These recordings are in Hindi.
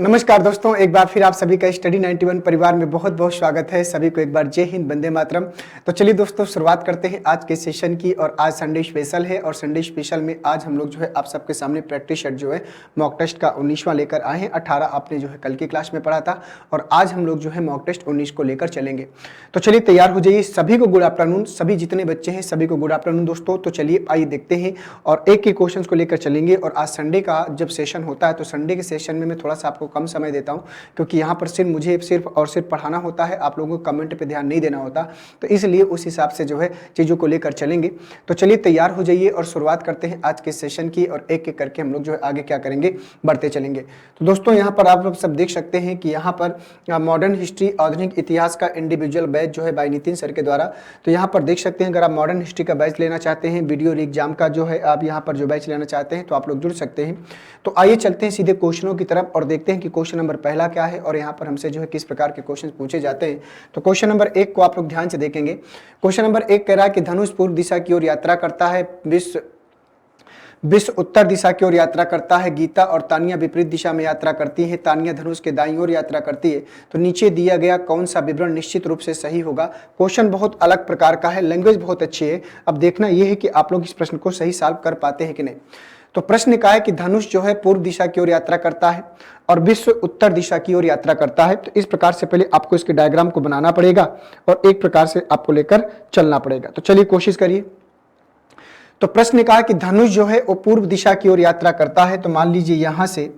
नमस्कार दोस्तों, एक बार फिर आप सभी का स्टडी 91 परिवार में बहुत बहुत स्वागत है। सभी को एक बार जय हिंद, वंदे मातरम। तो चलिए दोस्तों, शुरुआत करते हैं आज के सेशन की। और आज संडे स्पेशल है और संडे स्पेशल में आज हम लोग जो है आप सबके सामने प्रैक्टिस सेट जो है मॉक टेस्ट का 19वां लेकर आए हैं। 18 आपने जो है कल की क्लास में पढ़ा था और आज हम लोग जो है मॉक टेस्ट 19 को लेकर चलेंगे। तो चलिए तैयार हो जाइए। सभी को गुड आफ्टरनून, सभी जितने बच्चे हैं सभी को गुड आफ्टरनून दोस्तों। तो चलिए आइए देखते हैं और एक एक क्वेश्चन को लेकर चलेंगे। और आज संडे का जब सेशन होता है तो संडे के सेशन में मैं थोड़ा सा आपको कम समय देता हूं, क्योंकि यहाँ पर सिर्फ मुझे सिर्फ और सिर्फ पढ़ाना होता है, आप लोगों को कमेंट पे ध्यान नहीं देना होता। तो इसलिए उस हिसाब से जो है चीज़ों को लेकर चलेंगे। तो चलिए तैयार हो जाइए और शुरुआत करते हैं आज के सेशन की। और एक एक करके हम लोग जो है आगे क्या करेंगे, बढ़ते चलेंगे। तो दोस्तों यहाँ पर आप लोग सब देख सकते हैं कि यहाँ पर मॉडर्न हिस्ट्री, आधुनिक इतिहास का इंडिविजुअल बैच जो है बाय नितिन सर के द्वारा। तो यहाँ पर देख सकते हैं, अगर आप मॉडर्न हिस्ट्री का बैच लेना चाहते हैं, वीडियो एग्जाम का जो है आप यहाँ पर जो बैच लेना चाहते हैं तो आप लोग जुड़ सकते हैं। तो आइए चलते हैं सीधे क्वेश्चनों की तरफ और देखते हैं कि क्वेश्चन नंबर पहला क्या है और यहाँ पर हमसे जो है किस प्रकार के क्वेश्चन पूछे जाते हैं। तो क्वेश्चन नंबर 1 को आप लोग ध्यान से देखेंगे। क्वेश्चन नंबर 1 कह रहा है कि धनुष पूर्व दिशा की ओर यात्रा करता है, विश्व उत्तर दिशा की ओर यात्रा करता है, गीता और तानिया विपरीत दिशा में यात्रा करती है, तानिया धनुष के दाईं ओर यात्रा करती है। तो नीचे दिया गया कौन सा विवरण निश्चित रूप से सही होगा। क्वेश्चन बहुत अलग प्रकार का है, लैंग्वेज बहुत अच्छी है। अब देखना यह है कि आप लोग इस प्रश्न को सही सॉल्व कर पाते हैं कि नहीं। तो प्रश्न का है कि धनुष जो है पूर्व दिशा की ओर यात्रा करता है और विश्व उत्तर दिशा की ओर यात्रा करता है। तो इस प्रकार से पहले आपको इसके डायग्राम को बनाना पड़ेगा और एक प्रकार से आपको लेकर चलना पड़ेगा। तो चलिए कोशिश करिए। तो प्रश्न कहा कि धनुष जो है वो पूर्व दिशा की ओर यात्रा करता है। तो मान लीजिए यहां से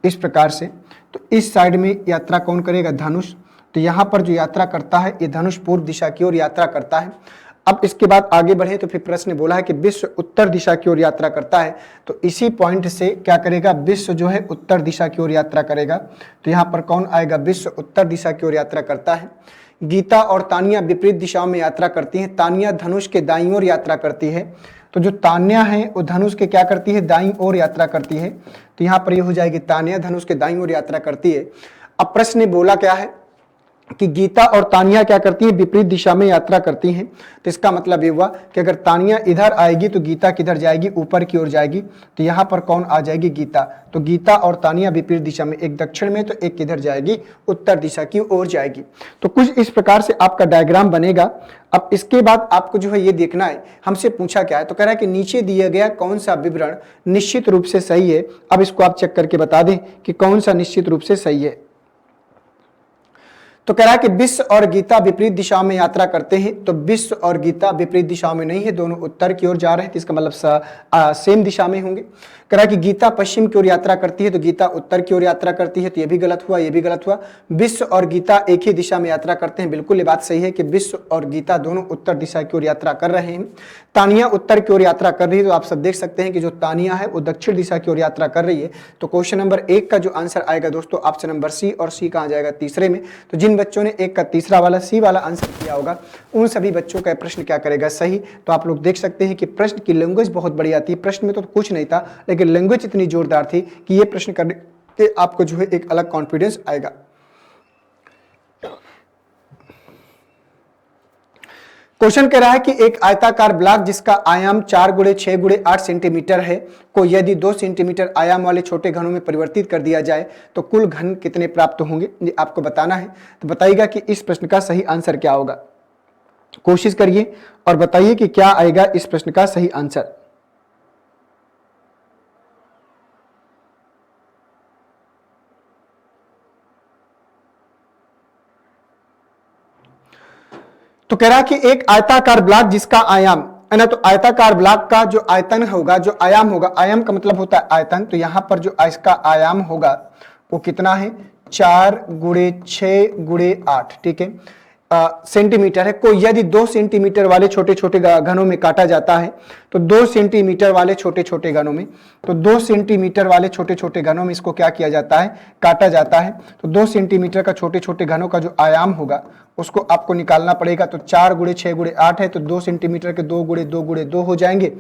इस प्रकार से, तो इस साइड में यात्रा कौन करेगा, धनुष। तो यहां पर जो यात्रा करता है ये धनुष पूर्व दिशा की ओर यात्रा करता है। अब इसके बाद आगे बढ़े तो फिर प्रश्न बोला है कि विश्व उत्तर दिशा की ओर यात्रा करता है। तो इसी पॉइंट से क्या करेगा, विश्व जो है उत्तर दिशा की ओर यात्रा करेगा। तो यहाँ पर कौन आएगा, विश्व उत्तर दिशा की ओर यात्रा करता है। गीता और तानिया विपरीत दिशाओं में यात्रा करती हैं, तानिया धनुष के दाईं ओर यात्रा करती है। तो जो तान्या है वो धनुष के क्या करती है, दाईं ओर यात्रा करती है। तो यहाँ पर ये हो जाएगी तान्या धनुष के दाईं ओर यात्रा करती है। अब प्रश्न बोला क्या है कि गीता और तानिया क्या करती है, विपरीत दिशा में यात्रा करती हैं। तो इसका मतलब ये हुआ कि अगर तानिया इधर आएगी तो गीता किधर जाएगी, ऊपर की ओर जाएगी। तो यहाँ पर कौन आ जाएगी, गीता। तो गीता और तानिया विपरीत दिशा में, एक दक्षिण में तो एक किधर जाएगी, उत्तर दिशा की ओर जाएगी। तो कुछ इस प्रकार से आपका डायग्राम बनेगा। अब इसके बाद आपको जो है ये देखना है, हमसे पूछा क्या है। तो कह रहा है कि नीचे दिया गया कौन सा विवरण निश्चित रूप से सही है। अब इसको आप चेक करके बता दें कि कौन सा निश्चित रूप से सही है। तो कह रहा है कि विश्व और गीता विपरीत दिशाओं में यात्रा करते हैं। तो विश्व और गीता विपरीत दिशाओं में नहीं है, दोनों उत्तर की ओर जा रहे हैं। तो इसका मतलब सेम दिशा में होंगे। कह रहा है कि गीता पश्चिम की ओर यात्रा करती है, तो गीता उत्तर की ओर यात्रा करती है। तो ये भी गलत हुआ, ये भी गलत हुआ। विश्व और गीता एक ही दिशा में यात्रा करते हैं, बिल्कुल ये बात सही है कि विश्व और गीता दोनों उत्तर दिशा की ओर यात्रा कर रहे हैं। तानिया उत्तर की ओर यात्रा कर रही है। तो आप सब देख सकते हैं कि जो तानिया है वो दक्षिण दिशा की ओर यात्रा कर रही है। तो क्वेश्चन नंबर 1 का जो आंसर आएगा दोस्तों, ऑप्शन नंबर सी। और सी कहाँ जाएगा, तीसरे में। तो जिन बच्चों ने 1 का तीसरा वाला सी वाला आंसर किया होगा उन सभी बच्चों का प्रश्न क्या करेगा, सही। तो आप लोग देख सकते हैं कि प्रश्न की लैंग्वेज बहुत बढ़िया थी। प्रश्न में तो कुछ नहीं था, लेकिन लैंग्वेज इतनी जोरदार थी कि ये प्रश्न करने के आपको जो है एक अलग कॉन्फिडेंस आएगा। क्वेश्चन कह रहा है कि एक आयताकार ब्लॉक जिसका आयाम 4 × 6 × 8 सेंटीमीटर है को यदि 2 सेंटीमीटर आयाम वाले छोटे घनों में परिवर्तित कर दिया जाए तो कुल घन कितने प्राप्त होंगे, ये आपको बताना है। तो बताइएगा कि इस प्रश्न का सही आंसर क्या होगा। कोशिश करिए और बताइए कि क्या आएगा इस प्रश्न का सही आंसर। तो कह रहा है कि एक आयताकार ब्लॉक जिसका आयाम है ना, तो आयताकार ब्लॉक का जो आयतन होगा, जो आयाम होगा, आयाम का मतलब होता है आयतन। तो यहां पर जो इसका आयाम होगा वो कितना है, 4 × 6 × 8, ठीक है, सेंटीमीटर है। को यदि 2 सेंटीमीटर वाले छोटे छोटे घनों में काटा जाता है, तो 2 सेंटीमीटर वाले छोटे छोटे घनों में, तो 2 सेंटीमीटर वाले छोटे छोटे घनों में इसको क्या किया जाता है, काटा जाता है। तो 2 सेंटीमीटर का छोटे छोटे घनों का जो आयाम होगा उसको आपको निकालना पड़ेगा। तो 4 × 6 × 8 है, तो 2 सेंटीमीटर के 2 × 2 × 2 हो जाएंगे।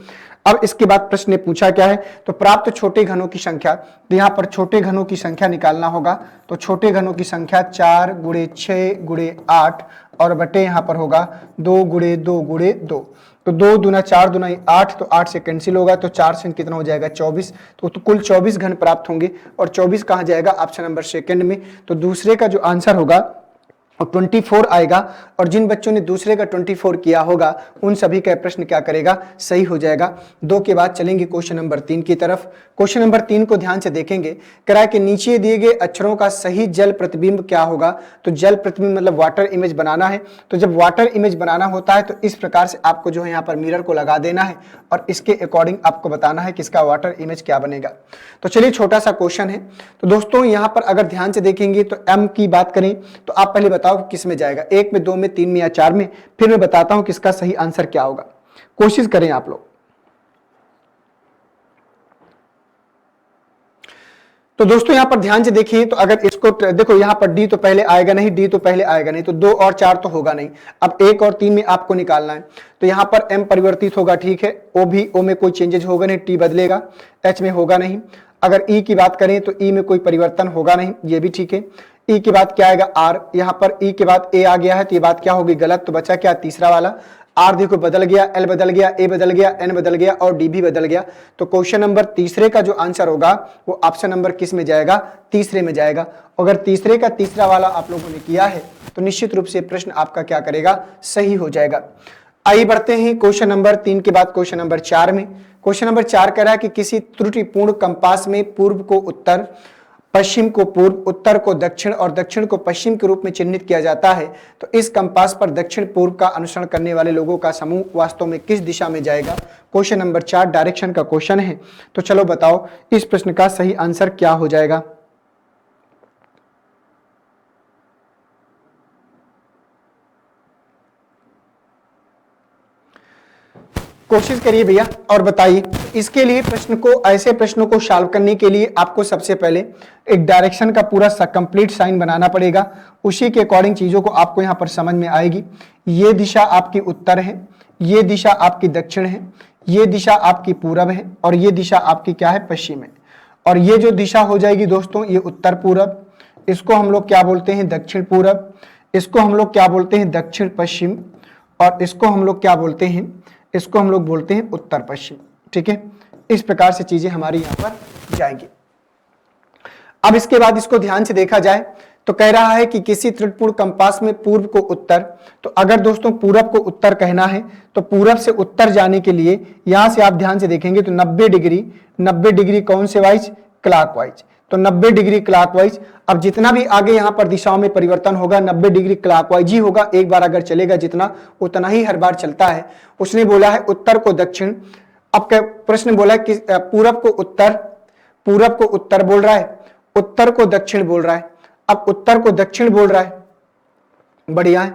अब इसके बाद प्रश्न ने पूछा क्या है, तो प्राप्त छोटे घनों की संख्या। तो यहाँ पर छोटे घनों की संख्या निकालना होगा। तो छोटे घनों की संख्या 4 × 6 × 8 और बटे यहाँ पर होगा 2 गुणे 2 गुणे 2, तो 2 दूना 4 दूना 8, तो 8 से कैंसिल होगा, तो 4 से कितना हो जाएगा 24, तो कुल 24 घन प्राप्त होंगे। और 24 कहाँ जाएगा, ऑप्शन नंबर सेकंड में। तो दूसरे का जो आंसर होगा और 24 आएगा, और जिन बच्चों ने दूसरे का 24 किया होगा उन सभी का प्रश्न क्या करेगा, सही हो जाएगा। 2 के बाद चलेंगे क्वेश्चन नंबर 3 की तरफ। क्वेश्चन नंबर 3 को ध्यान से देखेंगे, करा के नीचे दिए गए अक्षरों का सही जल प्रतिबिंब क्या होगा। तो जल प्रतिबिंब मतलब वाटर इमेज बनाना है, तो जब वाटर इमेज बनाना होता है तो इस प्रकार से आपको जो है यहाँ पर मिरर को लगा देना है और इसके अकॉर्डिंग आपको बताना है कि इसका वाटर इमेज क्या बनेगा। तो चलिए छोटा सा क्वेश्चन है। तो दोस्तों यहाँ पर अगर ध्यान से देखेंगे तो एम की बात करें तो आप पहले बताओ किस में जाएगा, 1 में, 2 में, 3 में या 4 में, फिर मैं बताता हूं किसका सही आंसर क्या होगा। कोशिश करें आप लोग। तो दोस्तों यहां पर ध्यान से देखिए, तो अगर इसको देखो यहां पर डी तो पहले आएगा नहीं, डी तो पहले आएगा नहीं, तो 2 और 4 तो होगा नहीं। अब 1 और 3 में आपको निकालना है, तो यहां पर एम परिवर्तित होगा, ठीक है। ओ भी, ओ में कोई चेंजेस होगा नहीं, टी बदलेगा, एच में होगा नहीं। अगर ई की बात करें तो ई में कोई परिवर्तन होगा नहीं, ये भी ठीक है। ई के बाद क्या आएगा, आर, यहां पर ई के बाद ए आ गया है, तो ये बात क्या होगी, गलत। तो बचा क्या, तीसरा वाला। आर देखो बदल गया, एल बदल गया, ए बदल गया, एन बदल गया और डी भी बदल गया। तो क्वेश्चन नंबर तीसरे का जो आंसर होगा वो ऑप्शन नंबर किस में जाएगा, तीसरे में जाएगा। अगर तीसरे का तीसरा वाला आप लोगों ने किया है तो निश्चित रूप से प्रश्न आपका क्या करेगा, सही हो जाएगा। आइए बढ़ते हैं क्वेश्चन नंबर 3 के बाद क्वेश्चन नंबर 4 में। क्वेश्चन नंबर 4 कह रहा है कि किसी त्रुटिपूर्ण कंपास में पूर्व को उत्तर, पश्चिम को पूर्व, उत्तर को दक्षिण और दक्षिण को पश्चिम के रूप में चिन्हित किया जाता है। तो इस कंपास पर दक्षिण पूर्व का अनुसरण करने वाले लोगों का समूह वास्तव में किस दिशा में जाएगा। क्वेश्चन नंबर 4 डायरेक्शन का क्वेश्चन है। तो चलो बताओ इस प्रश्न का सही आंसर क्या हो जाएगा। कोशिश करिए भैया और बताइए। इसके लिए प्रश्न को, ऐसे प्रश्नों को सॉल्व करने के लिए आपको सबसे पहले एक डायरेक्शन का पूरा कंप्लीट साइन बनाना पड़ेगा। उसी के अकॉर्डिंग चीजों को आपको यहाँ पर समझ में आएगी। ये दिशा आपकी उत्तर है, ये दिशा आपकी दक्षिण है, ये दिशा आपकी पूरब है और ये दिशा आपकी क्या है, पश्चिम है। और ये जो दिशा हो जाएगी दोस्तों, ये उत्तर पूरब, इसको हम लोग क्या बोलते हैं, दक्षिण पूरब, इसको हम लोग क्या बोलते हैं, दक्षिण पश्चिम, और इसको हम लोग क्या बोलते हैं, इसको हम लोग बोलते हैं उत्तर पश्चिम। ठीक है, इस प्रकार से चीजें हमारी यहां पर जाएंगी। अब इसके बाद इसको ध्यान से देखा जाए तो कह रहा है कि किसी त्रुटिपूर्ण कंपास में पूर्व को उत्तर, तो अगर दोस्तों पूरब को उत्तर कहना है तो पूरब से उत्तर जाने के लिए यहां से आप ध्यान से देखेंगे तो 90 डिग्री कौन से वाइज, क्लॉकवाइज। तो 90 डिग्री क्लॉकवाइज। अब जितना भी आगे यहां पर दिशाओं में परिवर्तन होगा 90 डिग्री क्लॉकवाइज ही होगा। एक बार अगर चलेगा जितना, उतना ही हर बार चलता है। उसने बोला है उत्तर को दक्षिण। अब प्रश्न बोला है कि पूरब को उत्तर बोल रहा है, उत्तर को दक्षिण बोल रहा है। अब उत्तर को दक्षिण बोल रहा है, बढ़िया है।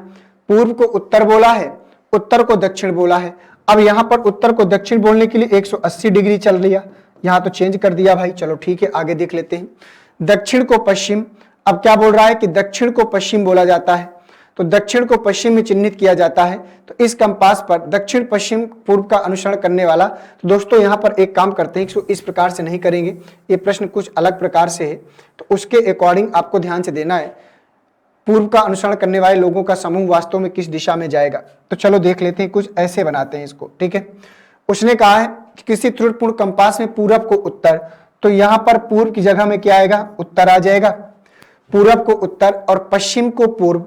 पूर्व को उत्तर बोला है, उत्तर को दक्षिण बोला है। अब यहां पर उत्तर को दक्षिण बोलने के लिए 180 डिग्री चल रही है, यहां तो चेंज कर दिया भाई। चलो ठीक है, आगे देख लेते हैं। दक्षिण को पश्चिम, अब क्या बोल रहा है कि दक्षिण को पश्चिम बोला जाता है, तो दक्षिण को पश्चिम में चिन्हित किया जाता है। तो इस कंपास पर दक्षिण पश्चिम पूर्व का अनुसरण करने वाला, तो दोस्तों यहां पर एक काम करते हैं, इस प्रकार से नहीं करेंगे, ये प्रश्न कुछ अलग प्रकार से है, तो उसके अकॉर्डिंग आपको ध्यान से देना है। पूर्व का अनुसरण करने वाले लोगों का समूह वास्तव में किस दिशा में जाएगा। तो चलो देख लेते हैं, कुछ ऐसे बनाते हैं इसको। ठीक है, उसने कहा है कि किसी त्रुटिपूर्ण कंपास में पूरब को उत्तर, तो यहां पर पूर्व की जगह में क्या आएगा, उत्तर आ जाएगा। पूरब को उत्तर और पश्चिम को पूर्व,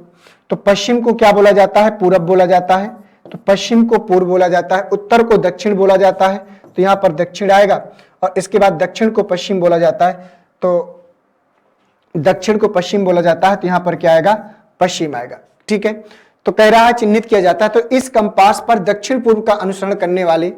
तो पश्चिम को क्या बोला जाता है, पूरब बोला जाता है, तो पश्चिम को पूर्व बोला जाता है। उत्तर को दक्षिण बोला जाता है, तो यहां पर दक्षिण आएगा। और इसके बाद दक्षिण को पश्चिम बोला जाता है, तो दक्षिण को पश्चिम बोला जाता है, तो यहां पर क्या आएगा, पश्चिम आएगा। ठीक है, तो कह रहा है चिन्हित किया जाता है। तो इस कंपास पर दक्षिण पूर्व का अनुसरण करने वाले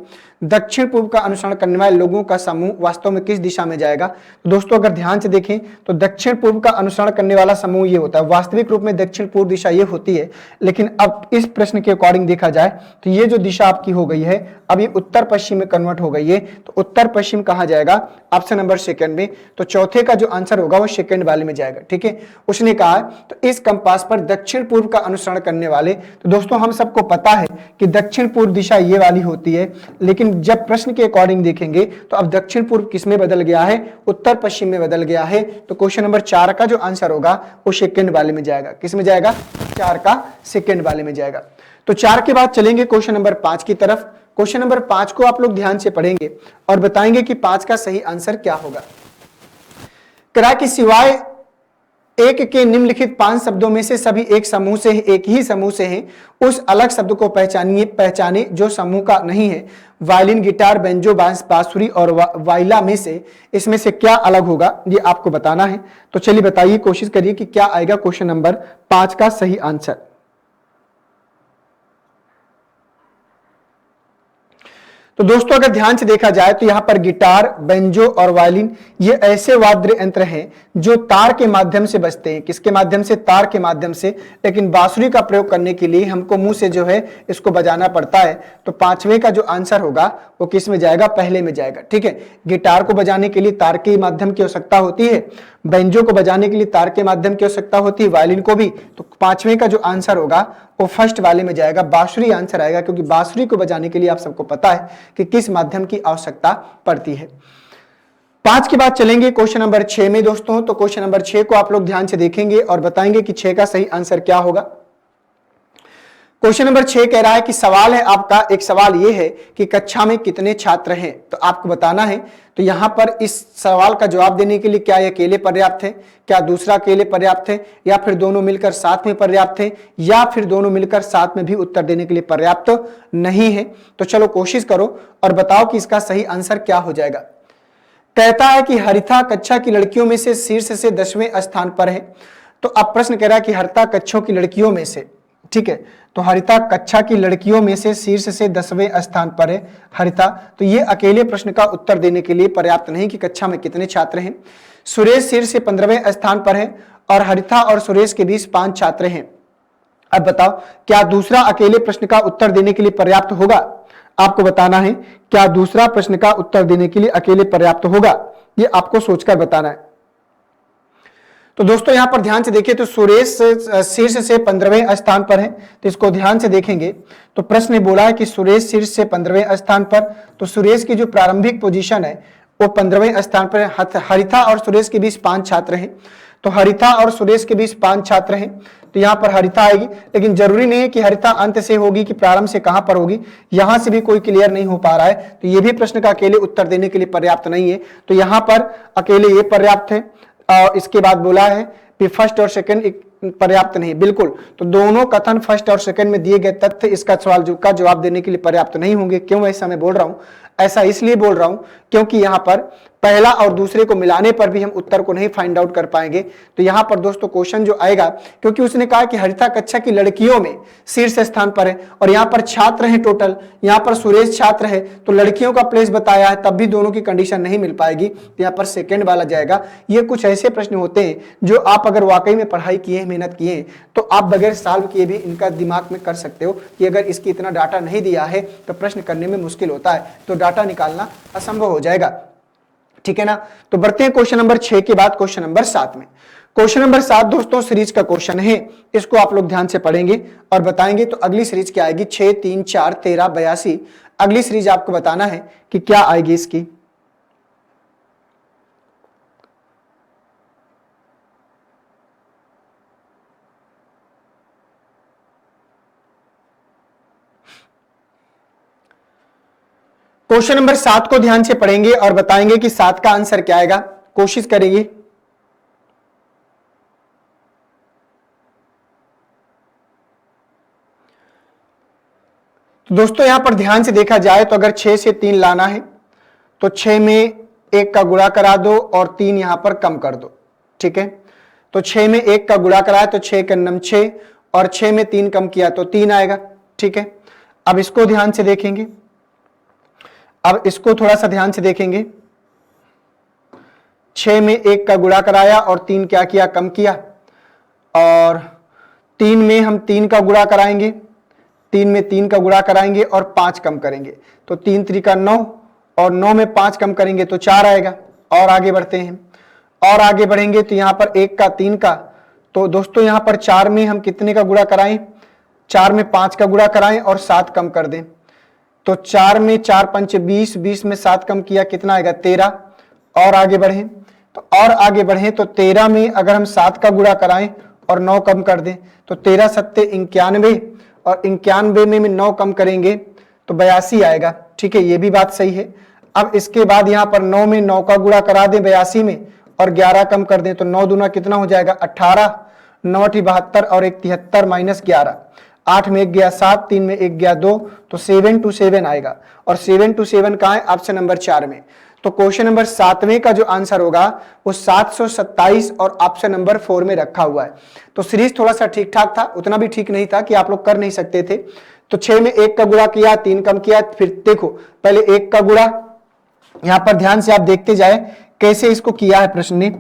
लोगों का समूह वास्तव में किस दिशा में जाएगा। तो दोस्तों अगर ध्यान से देखें तो दक्षिण पूर्व का अनुसरण करने वाला समूह ये होता है। वास्तविक रूप में दक्षिण पूर्व दिशा ये होती है, लेकिन अब इस प्रश्न के अकॉर्डिंग देखा जाए तो ये जो दिशा आपकी हो गई है अब ये उत्तर पश्चिम में कन्वर्ट हो गई है। तो उत्तर पश्चिम कहाँ जाएगा, ऑप्शन नंबर सेकंड में। तो चौथे का जो आंसर होगा वो सेकंड वाले में जाएगा। ठीक है, उसने कहा तो इस कंपास पर दक्षिण पूर्व का अनुसरण करने वाले, तो दोस्तों हम सबको पता है कि दक्षिण पूर्व दिशा ये वाली होती है, लेकिन हम जब प्रश्न के अकॉर्डिंग देखेंगे तो अब दक्षिण पूर्व किस में बदल गया है, उत्तर पश्चिम में बदल गया है। तो क्वेश्चन नंबर 4 का जो आंसर होगा वो सेकंड वाले में जाएगा। किस में जाएगा, 4 का सेकंड वाले में जाएगा। तो 4 के बाद चलेंगे क्वेश्चन नंबर 5 की तरफ। क्वेश्चन नंबर 5 को आप लोग ध्यान से पढ़ेंगे और बताएंगे कि 5 का सही आंसर क्या होगा। करा कि सिवाय एक के निम्नलिखित 5 शब्दों में से सभी एक समूह से एक ही समूह से हैं, उस अलग शब्द को पहचाने जो समूह का नहीं है। वायलिन, गिटार, बेंजो, बांसुरी और वाइला में से इसमें से क्या अलग होगा, ये आपको बताना है। तो चलिए बताइए, कोशिश करिए कि क्या आएगा क्वेश्चन नंबर 5 का सही आंसर। तो दोस्तों अगर ध्यान से देखा जाए तो यहां पर गिटार, बेंजो और वायलिन ये ऐसे वाद्य यंत्र हैं जो तार के माध्यम से बजते हैं। किसके माध्यम से, तार के माध्यम से। लेकिन बांसुरी का प्रयोग करने के लिए हमको मुंह से जो है इसको बजाना पड़ता है। तो 5वें का जो आंसर होगा वो किस में जाएगा, पहले में जाएगा। ठीक है, गिटार को बजाने के लिए तार के माध्यम की आवश्यकता होती है, बेंजो को बजाने के लिए तार के माध्यम की आवश्यकता होती है, वायलिन को भी। तो 5वें का जो आंसर होगा वो फर्स्ट वाले में जाएगा, बांसुरी आंसर आएगा, क्योंकि बांसुरी को बजाने के लिए आप सबको पता है कि किस माध्यम की आवश्यकता पड़ती है। 5 के बाद चलेंगे क्वेश्चन नंबर 6 में दोस्तों। तो क्वेश्चन नंबर 6 को आप लोग ध्यान से देखेंगे और बताएंगे कि 6 का सही आंसर क्या होगा। क्वेश्चन नंबर 6 कह रहा है कि सवाल है आपका, एक सवाल यह है कि कक्षा में कितने छात्र हैं, तो आपको बताना है। तो यहां पर इस सवाल का जवाब देने के लिए क्या ये अकेले पर्याप्त है, क्या दूसरा अकेले पर्याप्त है, या फिर दोनों मिलकर साथ में पर्याप्त है, या फिर दोनों मिलकर साथ में भी उत्तर देने के लिए पर्याप्त नहीं है। तो चलो कोशिश करो और बताओ कि इसका सही आंसर क्या हो जाएगा। कहता है कि हरिता कक्षा की लड़कियों में से शीर्ष से 10वें स्थान पर है। तो अब प्रश्न कह रहा है कि हरिता कक्षों की लड़कियों में से, ठीक है, तो हरिता कक्षा की लड़कियों में से शीर्ष से 10वें स्थान पर है हरिता। तो ये अकेले प्रश्न का उत्तर देने के लिए पर्याप्त नहीं कि कक्षा में कितने छात्र हैं। सुरेश शीर्ष से 15वें स्थान पर है और हरिता और सुरेश के बीच 5 छात्र हैं। अब बताओ क्या दूसरा अकेले प्रश्न का उत्तर देने के लिए पर्याप्त होगा, आपको बताना है क्या दूसरा प्रश्न का उत्तर देने के लिए अकेले पर्याप्त होगा, ये आपको सोचकर बताना है। तो दोस्तों यहां पर ध्यान से देखिए, तो सुरेश शीर्ष से 15वें स्थान पर है, तो इसको ध्यान से देखेंगे तो प्रश्न बोला है कि सुरेश शीर्ष से 15वें स्थान पर। तो सुरेश की जो प्रारंभिक पोजीशन है वो 15वें स्थान पर है। हरिता और सुरेश के बीच 5 छात्र हैं, तो हरिता और सुरेश के बीच 5 छात्र हैं, तो यहां पर हरिता आएगी। लेकिन जरूरी नहीं है कि हरिता अंत से होगी कि प्रारंभ से कहां पर होगी, यहां से भी कोई क्लियर नहीं हो पा रहा है। तो ये भी प्रश्न का अकेले उत्तर देने के लिए पर्याप्त नहीं है। तो यहां पर अकेले ये पर्याप्त है। और इसके बाद बोला है कि फर्स्ट और सेकंड पर्याप्त नहीं, बिल्कुल। तो दोनों कथन फर्स्ट और सेकंड में दिए गए तथ्य इसका सवाल का जवाब देने के लिए पर्याप्त नहीं होंगे। क्यों ऐसा मैं बोल रहा हूं, ऐसा इसलिए बोल रहा हूं क्योंकि यहां पर पहला और दूसरे को मिलाने पर भी हम उत्तर को नहीं फाइंड आउट कर पाएंगे। तो यहां पर दोस्तों क्वेश्चन जो आएगा, क्योंकि उसने कहा कि हरिता कक्षा की लड़कियों में शीर्ष स्थान पर है और यहां पर छात्र हैं टोटल, यहां पर सुरेश छात्र है, तो लड़कियों का प्लेस बताया है, तब भी दोनों की कंडीशन नहीं मिल पाएगी, तो यहां पर सेकंड वाला जाएगा। ये कुछ ऐसे प्रश्न होते हैं जो आप अगर वाकई में पढ़ाई किए, मेहनत किए, तो आप बगैर सॉल्व किए भी इनका दिमाग में कर सकते हो कि अगर इसकी इतना डाटा नहीं दिया है तो प्रश्न करने में मुश्किल होता है, तो डाटा निकालना असंभव हो जाएगा। ठीक है ना। तो बढ़ते हैं क्वेश्चन नंबर 6 के बाद क्वेश्चन नंबर 7 में। क्वेश्चन नंबर 7 दोस्तों सीरीज का क्वेश्चन है, इसको आप लोग ध्यान से पढ़ेंगे और बताएंगे। तो अगली सीरीज क्या आएगी, 6, 3, 4, 13, 82। अगली सीरीज आपको बताना है कि क्या आएगी इसकी। क्वेश्चन नंबर 7 को ध्यान से पढ़ेंगे और बताएंगे कि 7 का आंसर क्या आएगा, कोशिश करेंगे। तो दोस्तों यहां पर ध्यान से देखा जाए तो अगर 6 से 3 लाना है तो 6 में 1 का गुणा करा दो और 3 यहां पर कम कर दो। ठीक है, तो 6 में 1 का गुणा कराया तो 6 का नम 6 और 6 में 3 कम किया तो 3 आएगा। ठीक है, अब इसको ध्यान से देखेंगे, अब इसको थोड़ा सा ध्यान से देखेंगे। 6 में 1 का गुणा कराया और 3 क्या किया, कम किया, और 3 में हम 3 का गुणा कराएंगे, 3 में 3 का गुणा कराएंगे और 5 कम करेंगे तो 3 3 9 और 9 में 5 कम करेंगे तो 4 आएगा। और आगे बढ़ते हैं, और आगे बढ़ेंगे तो यहां पर 1 का 3 का, तो दोस्तों यहां पर 4 में हम कितने का गुणा कराएं, 4 में 5 का गुणा कराएं और 7 कम कर दें। तो 4 में 4 पंच 20, 20 में 7 कम किया कितना आएगा 13। और आगे बढ़े तो और आगे बढ़े तो 13 में अगर हम 7 का गुणा कराएं और 9 कम कर दें तो 13 सत्ते 91, और 91 में 9 कम करेंगे तो 82 आएगा। ठीक है, ये भी बात सही है। अब इसके बाद यहाँ पर 9 में 9 का गुणा करा दें 82 में और 11 कम कर दें तो 9 दूना कितना हो जाएगा 18, 9 8 72 और 1 73 माइनस 11, 8 में 1 गया 7, 3 में 1 गया 2, तो 727 आएगा। और 727 कहाँ है, ऑप्शन नंबर 4 में। तो क्वेश्चन नंबर 7वें का जो आंसर होगा वो 727 और ऑप्शन नंबर 4 में रखा हुआ है। तो सीरीज थोड़ा सा ठीक ठाक था, उतना भी ठीक नहीं था कि आप लोग कर नहीं सकते थे। तो 6 में 1 का गुणा किया, 3 कम किया, फिर देखो पहले 1 का गुणा, यहां पर ध्यान से आप देखते जाए कैसे इसको किया है प्रश्न ने।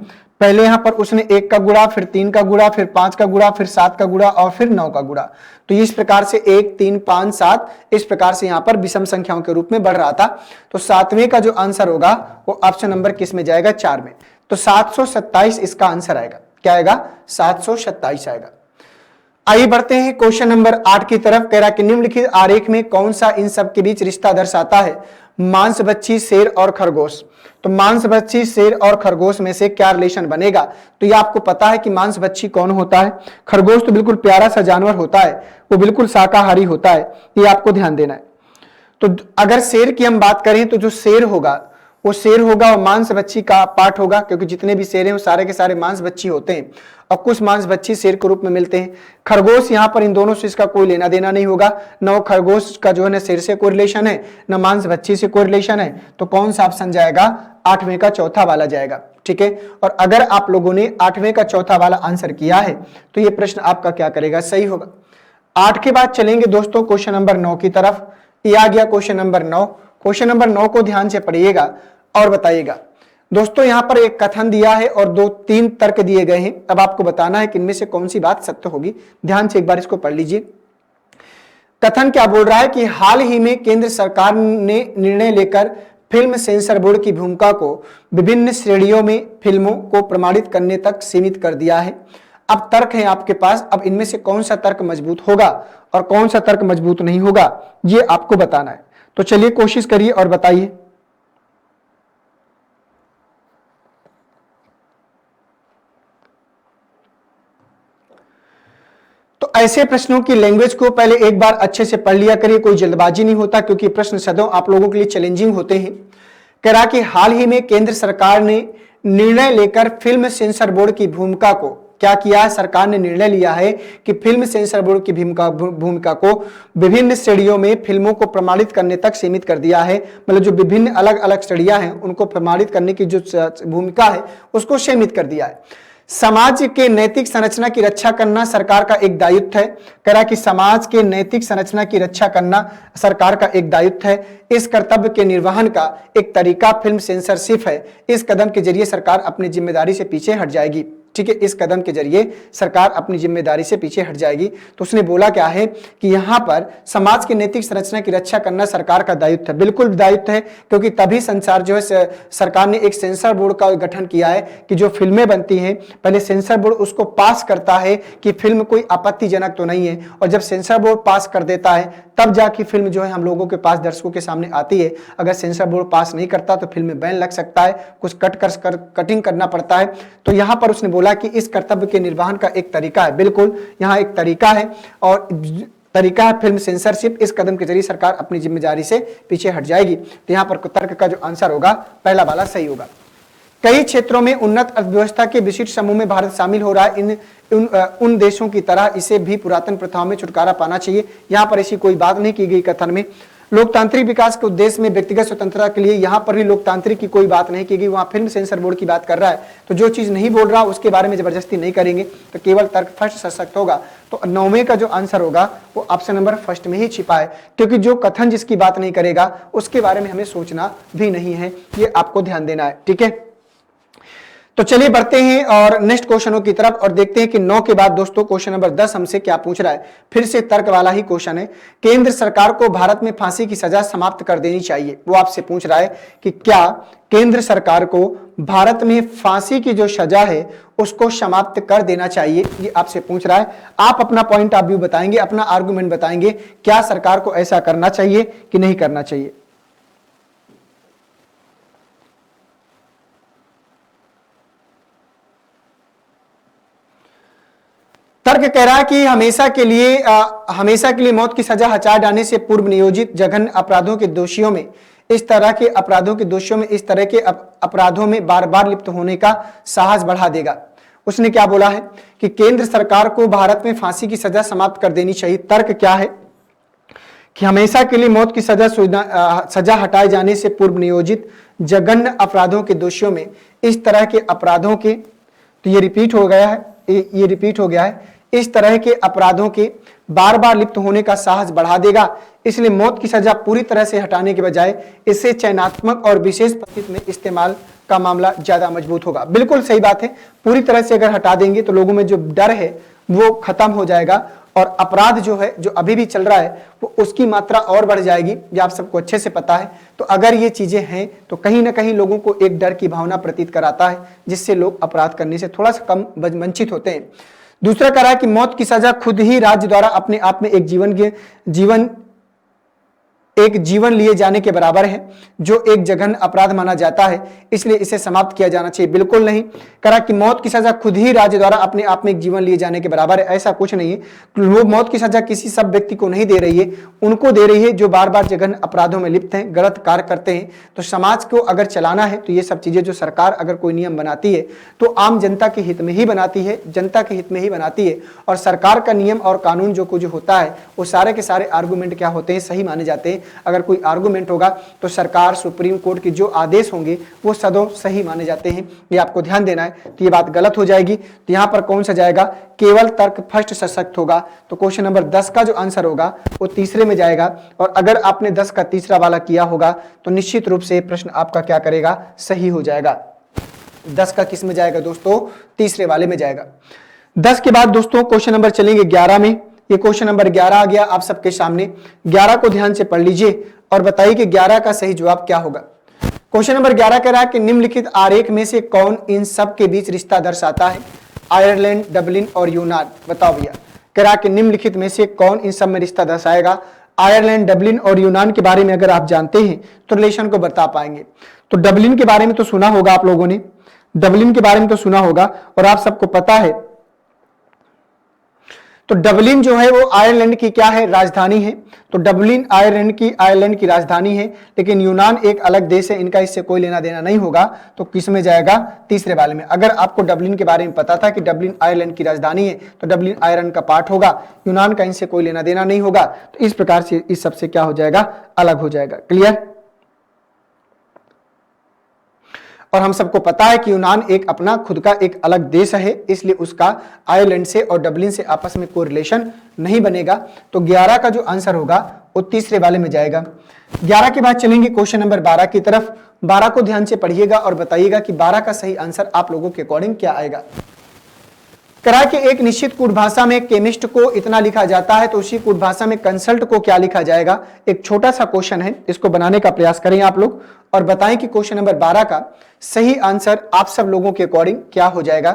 पहले यहां पर उसने 1 का गुणा, फिर 3 का गुणा, फिर 5 का गुणा, फिर 7 का गुणा और फिर 9 का गुणा। तो इस प्रकार से 1 3 5 7 इस प्रकार से यहां पर विषम संख्याओं के रूप में बढ़ रहा था। तो 7वें का जो आंसर होगा वो ऑप्शन नंबर किस में जाएगा, 4 में। तो 727 इसका आंसर आएगा। क्या आएगा, 727 आएगा। आइए बढ़ते हैं क्वेश्चन नंबर 8 की तरफ। कह रहा कि निम्नलिखित आरेख में कौन सा इन सब के बीच रिश्ता दर्शाता है, मांसभक्षी शेर और खरगोश। तो मांसभक्षी शेर और खरगोश में से क्या रिलेशन बनेगा। तो ये आपको पता है कि मांसभक्षी कौन होता है, खरगोश तो बिल्कुल प्यारा सा जानवर होता है, वो बिल्कुल शाकाहारी होता है, ये आपको ध्यान देना है। तो अगर शेर की हम बात करें तो जो शेर होगा वो शेर होगा और मांसभक्षी का पार्ट होगा, क्योंकि जितने भी शेर हैं वो सारे के सारे मांसभक्षी होते हैं और कुछ मांसभक्षी शेर के रूप में मिलते हैं। खरगोश यहाँ पर इन दोनों से इसका कोई लेना देना नहीं होगा, न खरगोश का जो है ना शेर से कोई रिलेशन है, न मांसभक्षी से कोई रिलेशन है। तो कौन सा ऑप्शन जाएगा, 8वें का चौथा वाला जाएगा। ठीक है, और अगर आप लोगों ने 8वें का चौथा वाला आंसर किया है तो ये प्रश्न आपका क्या करेगा, सही होगा। 8 के बाद चलेंगे दोस्तों क्वेश्चन नंबर 9 की तरफ। ये आ गया क्वेश्चन नंबर 9। क्वेश्चन नंबर 9 को ध्यान से पढ़िएगा और बताइएगा। दोस्तों यहां पर एक कथन दिया है और 2-3 तर्क दिए गए हैं। अब आपको बताना है कि इनमें से कौन सी बात सत्य होगी। ध्यान से एक बार इसको पढ़ लीजिए। कथन क्या बोल रहा है कि हाल ही में केंद्र सरकार ने निर्णय लेकर फिल्म सेंसर बोर्ड की भूमिका को विभिन्न श्रेणियों में फिल्मों को प्रमाणित करने तक सीमित कर दिया है। अब तर्क है आपके पास, अब इनमें से कौन सा तर्क मजबूत होगा और कौन सा तर्क मजबूत नहीं होगा, ये आपको बताना है। तो चलिए कोशिश करिए और बताइए। तो ऐसे प्रश्नों की लैंग्वेज को पहले एक बार अच्छे से पढ़ लिया करिए, कोई जल्दबाजी नहीं होता, क्योंकि प्रश्न सदैव आप लोगों के लिए चैलेंजिंग होते हैं। कह रहा कि हाल ही में केंद्र सरकार ने निर्णय लेकर फिल्म सेंसर बोर्ड की भूमिका को, क्या किया है, सरकार ने निर्णय लिया है कि फिल्म सेंसर बोर्ड की भूमिका को विभिन्न श्रेणियों में फिल्मों को प्रमाणित करने तक सीमित कर दिया है। मतलब जो विभिन्न अलग अलग श्रेणियां हैं उनको प्रमाणित करने की जो भूमिका है उसको सीमित कर दिया है। समाज के नैतिक संरचना की रक्षा करना सरकार का एक दायित्व है। कह रहा कि समाज के नैतिक संरचना की रक्षा करना सरकार का एक दायित्व है। इस कर्तव्य के निर्वहन का एक तरीका फिल्म सेंसरशिप है। इस कदम के जरिए सरकार अपनी जिम्मेदारी से पीछे हट जाएगी। ठीक है, इस कदम के जरिए सरकार अपनी जिम्मेदारी से पीछे हट जाएगी। तो उसने बोला क्या है कि यहां पर समाज की नैतिक संरचना की रक्षा करना सरकार का दायित्व है। बिल्कुल दायित्व है, क्योंकि तभी संसार जो है सरकार ने एक सेंसर बोर्ड का गठन किया है कि जो फिल्में बनती हैं पहले सेंसर बोर्ड उसको पास करता है कि फिल्म कोई आपत्तिजनक तो नहीं है, और जब सेंसर बोर्ड पास कर देता है तब जाके फिल्म जो है हम लोगों के पास, दर्शकों के सामने आती है। अगर सेंसर बोर्ड पास नहीं करता तो फिल्म में बैन लग सकता है, कुछ कटिंग करना पड़ता है। तो यहां पर उसने बोला कि इस कर्तव्य के निर्वहन का एक तरीका है, बिल्कुल यहां एक तरीका है और तरीका है फिल्म सेंसरशिप। इस कदम के जरिए सरकार अपनी जिम्मेदारी से पीछे हट जाएगी। तो यहां पर तर्क का जो आंसर होगा पहला वाला सही होगा। कई क्षेत्रों में उन्नत अर्थव्यवस्था के विशिष्ट समूह में भारत शामिल हो रहा है। उन देशों की तरह इसे भी पुरातन प्रथाओं में छुटकारा पाना चाहिए। यहां पर ऐसी कोई बात नहीं की गई कथन में। लोकतांत्रिक विकास के उद्देश्य में व्यक्तिगत स्वतंत्रता के लिए यहां पर भी लोकतांत्रिक की कोई बात नहीं की गई। वहां फिल्म सेंसर बोर्ड की बात कर रहा है, तो जो चीज नहीं बोल रहा उसके बारे में जबरदस्ती नहीं करेंगे। तो केवल तर्क फर्स्ट सशक्त होगा। तो 9वें का जो आंसर होगा वो ऑप्शन नंबर फर्स्ट में ही छिपा है, क्योंकि जो कथन जिसकी बात नहीं करेगा उसके बारे में हमें सोचना भी नहीं है। ये आपको ध्यान देना है। ठीक है, तो चलिए बढ़ते हैं और नेक्स्ट क्वेश्चनों की तरफ और देखते हैं कि 9 के बाद दोस्तों क्वेश्चन नंबर 10 हमसे क्या पूछ रहा है। फिर से तर्क वाला ही क्वेश्चन है। केंद्र सरकार को भारत में फांसी की सजा समाप्त कर देनी चाहिए। वो आपसे पूछ रहा है कि क्या केंद्र सरकार को भारत में फांसी की जो सजा है उसको समाप्त कर देना चाहिए, ये आपसे पूछ रहा है। आप अपना पॉइंट ऑफ व्यू बताएंगे, अपना आर्गुमेंट बताएंगे, क्या सरकार को ऐसा करना चाहिए कि नहीं करना चाहिए। तर्क कह रहा है कि हमेशा के लिए मौत की सजा हटा डालने से पूर्व नियोजित जघन्य अपराधों के दोषियों में इस तरह के अपराधों में बार बार लिप्त होने का साहस बढ़ा देगा। उसने क्या बोला है कि केंद्र सरकार को भारत में फांसी की सजा समाप्त कर देनी चाहिए। तर्क क्या है कि हमेशा के लिए मौत की सजा हटाए जाने से पूर्व नियोजित जघन्य अपराधों के दोषियों में इस तरह के अपराधों के, तो ये रिपीट हो गया है, इस तरह के अपराधों के बार बार लिप्त होने का साहस बढ़ा देगा। इसलिए मौत की सजा पूरी तरह से हटाने के बजाय इसे चयनात्मक और विशेष परिस्थिति में इस्तेमाल का मामला ज्यादा मजबूत होगा। बिल्कुल सही बात है। पूरी तरह से अगर हटा देंगे तो लोगों में जो डर है वो खत्म हो जाएगा और अपराध जो है, जो अभी भी चल रहा है, वो उसकी मात्रा और बढ़ जाएगी। ये आप सबको अच्छे से पता है। तो अगर ये चीजें हैं तो कहीं ना कहीं लोगों को एक डर की भावना प्रतीत कराता है, जिससे लोग अपराध करने से थोड़ा सा कम वंचित होते हैं। दूसरा कह रहा है कि मौत की सजा खुद ही राज्य द्वारा अपने आप में एक जीवन लिए जाने के बराबर है, जो एक जघन्य अपराध माना जाता है, इसलिए इसे समाप्त किया जाना चाहिए। बिल्कुल नहीं। करा कि मौत की सजा खुद ही राज्य द्वारा अपने आप में एक जीवन लिए जाने के बराबर है, ऐसा कुछ नहीं है। वो मौत की सजा किसी सब व्यक्ति को नहीं दे रही है, उनको दे रही है जो बार बार जघन्य अपराधों में लिप्त हैं, गलत कार्य करते हैं। तो समाज को अगर चलाना है तो ये सब चीजें जो सरकार अगर कोई नियम बनाती है तो आम जनता के हित में ही बनाती है, जनता के हित में ही बनाती है। और सरकार का नियम और कानून जो कुछ होता है वो सारे के सारे आर्गूमेंट क्या होते हैं, सही माने जाते हैं। अगर कोई आर्गुमेंट होगा तो सरकार, सुप्रीम कोर्ट के जो आदेश होंगे वो सदैव सही माने जाते हैं। ये आपको ध्यान देना है। तो ये बात गलत हो जाएगी। तो यहां पर कौन सा जाएगा, केवल तर्क फर्स्ट सशक्त होगा। तो क्वेश्चन नंबर 10 का जो आंसर होगा वो तीसरे में जाएगा। और अगर आपने 10 का तीसरा वाला किया होगा तो निश्चित रूप से प्रश्न आपका क्या करेगा, सही हो जाएगा। 10 का किस में जाएगा दोस्तों, तीसरे वाले में जाएगा। 10 के बाद दोस्तों क्वेश्चन नंबर चलेंगे 11 में। ये क्वेश्चन नंबर 11 आ गया आप सबके सामने। 11 को ध्यान से पढ़ लीजिए और बताइए कि 11 का सही जवाब क्या होगा। क्वेश्चन नंबर 11 कह रहा है कि निम्नलिखित आरेख में से कौन इन सब के बीच रिश्ता दर्शाता है, आयरलैंड, डबलिन और यूनान। बताओ भैया, कह रहा है कि निम्नलिखित में से कौन इन सब में रिश्ता दर्शाएगा। आयरलैंड, डबलिन और यूनान के बारे में अगर आप जानते हैं तो रिलेशन को बता पाएंगे। तो डबलिन के बारे में तो सुना होगा आप लोगों ने, डबलिन के बारे में तो सुना होगा और आप सबको पता है। तो डबलिन जो है वो आयरलैंड की क्या है, राजधानी है। तो डबलिन आयरलैंड की राजधानी है। लेकिन यूनान एक अलग देश है, इनका इससे कोई लेना देना नहीं होगा। तो किस में जाएगा, तीसरे वाले में। अगर आपको डबलिन के बारे में पता था कि डबलिन आयरलैंड की राजधानी है तो डबलिन आयरलैंड का पार्ट होगा, यूनान का इनसे कोई लेना देना नहीं होगा। तो इस प्रकार से इस सबसे क्या हो जाएगा, अलग हो जाएगा। क्लियर। और हम सबको पता है कि यूनान एक अपना खुद का एक अलग देश है, इसलिए उसका आयरलैंड से और डबलिन से आपस में कोई रिलेशन नहीं बनेगा। तो 11 का जो आंसर होगा वो तीसरे वाले में जाएगा। 11 के बाद चलेंगे क्वेश्चन नंबर 12 की तरफ। 12 को ध्यान से पढ़िएगा और बताइएगा कि 12 का सही आंसर आप लोगों के अकॉर्डिंग क्या आएगा। करा कि एक निश्चित कूट भाषा में केमिस्ट को इतना लिखा जाता है तो उसी कूट भाषा में कंसल्ट को क्या लिखा जाएगा। एक छोटा सा क्वेश्चन है, इसको बनाने का प्रयास करें आप लोग और बताएं कि क्वेश्चन नंबर 12 का सही आंसर आप सब लोगों के अकॉर्डिंग क्या हो जाएगा।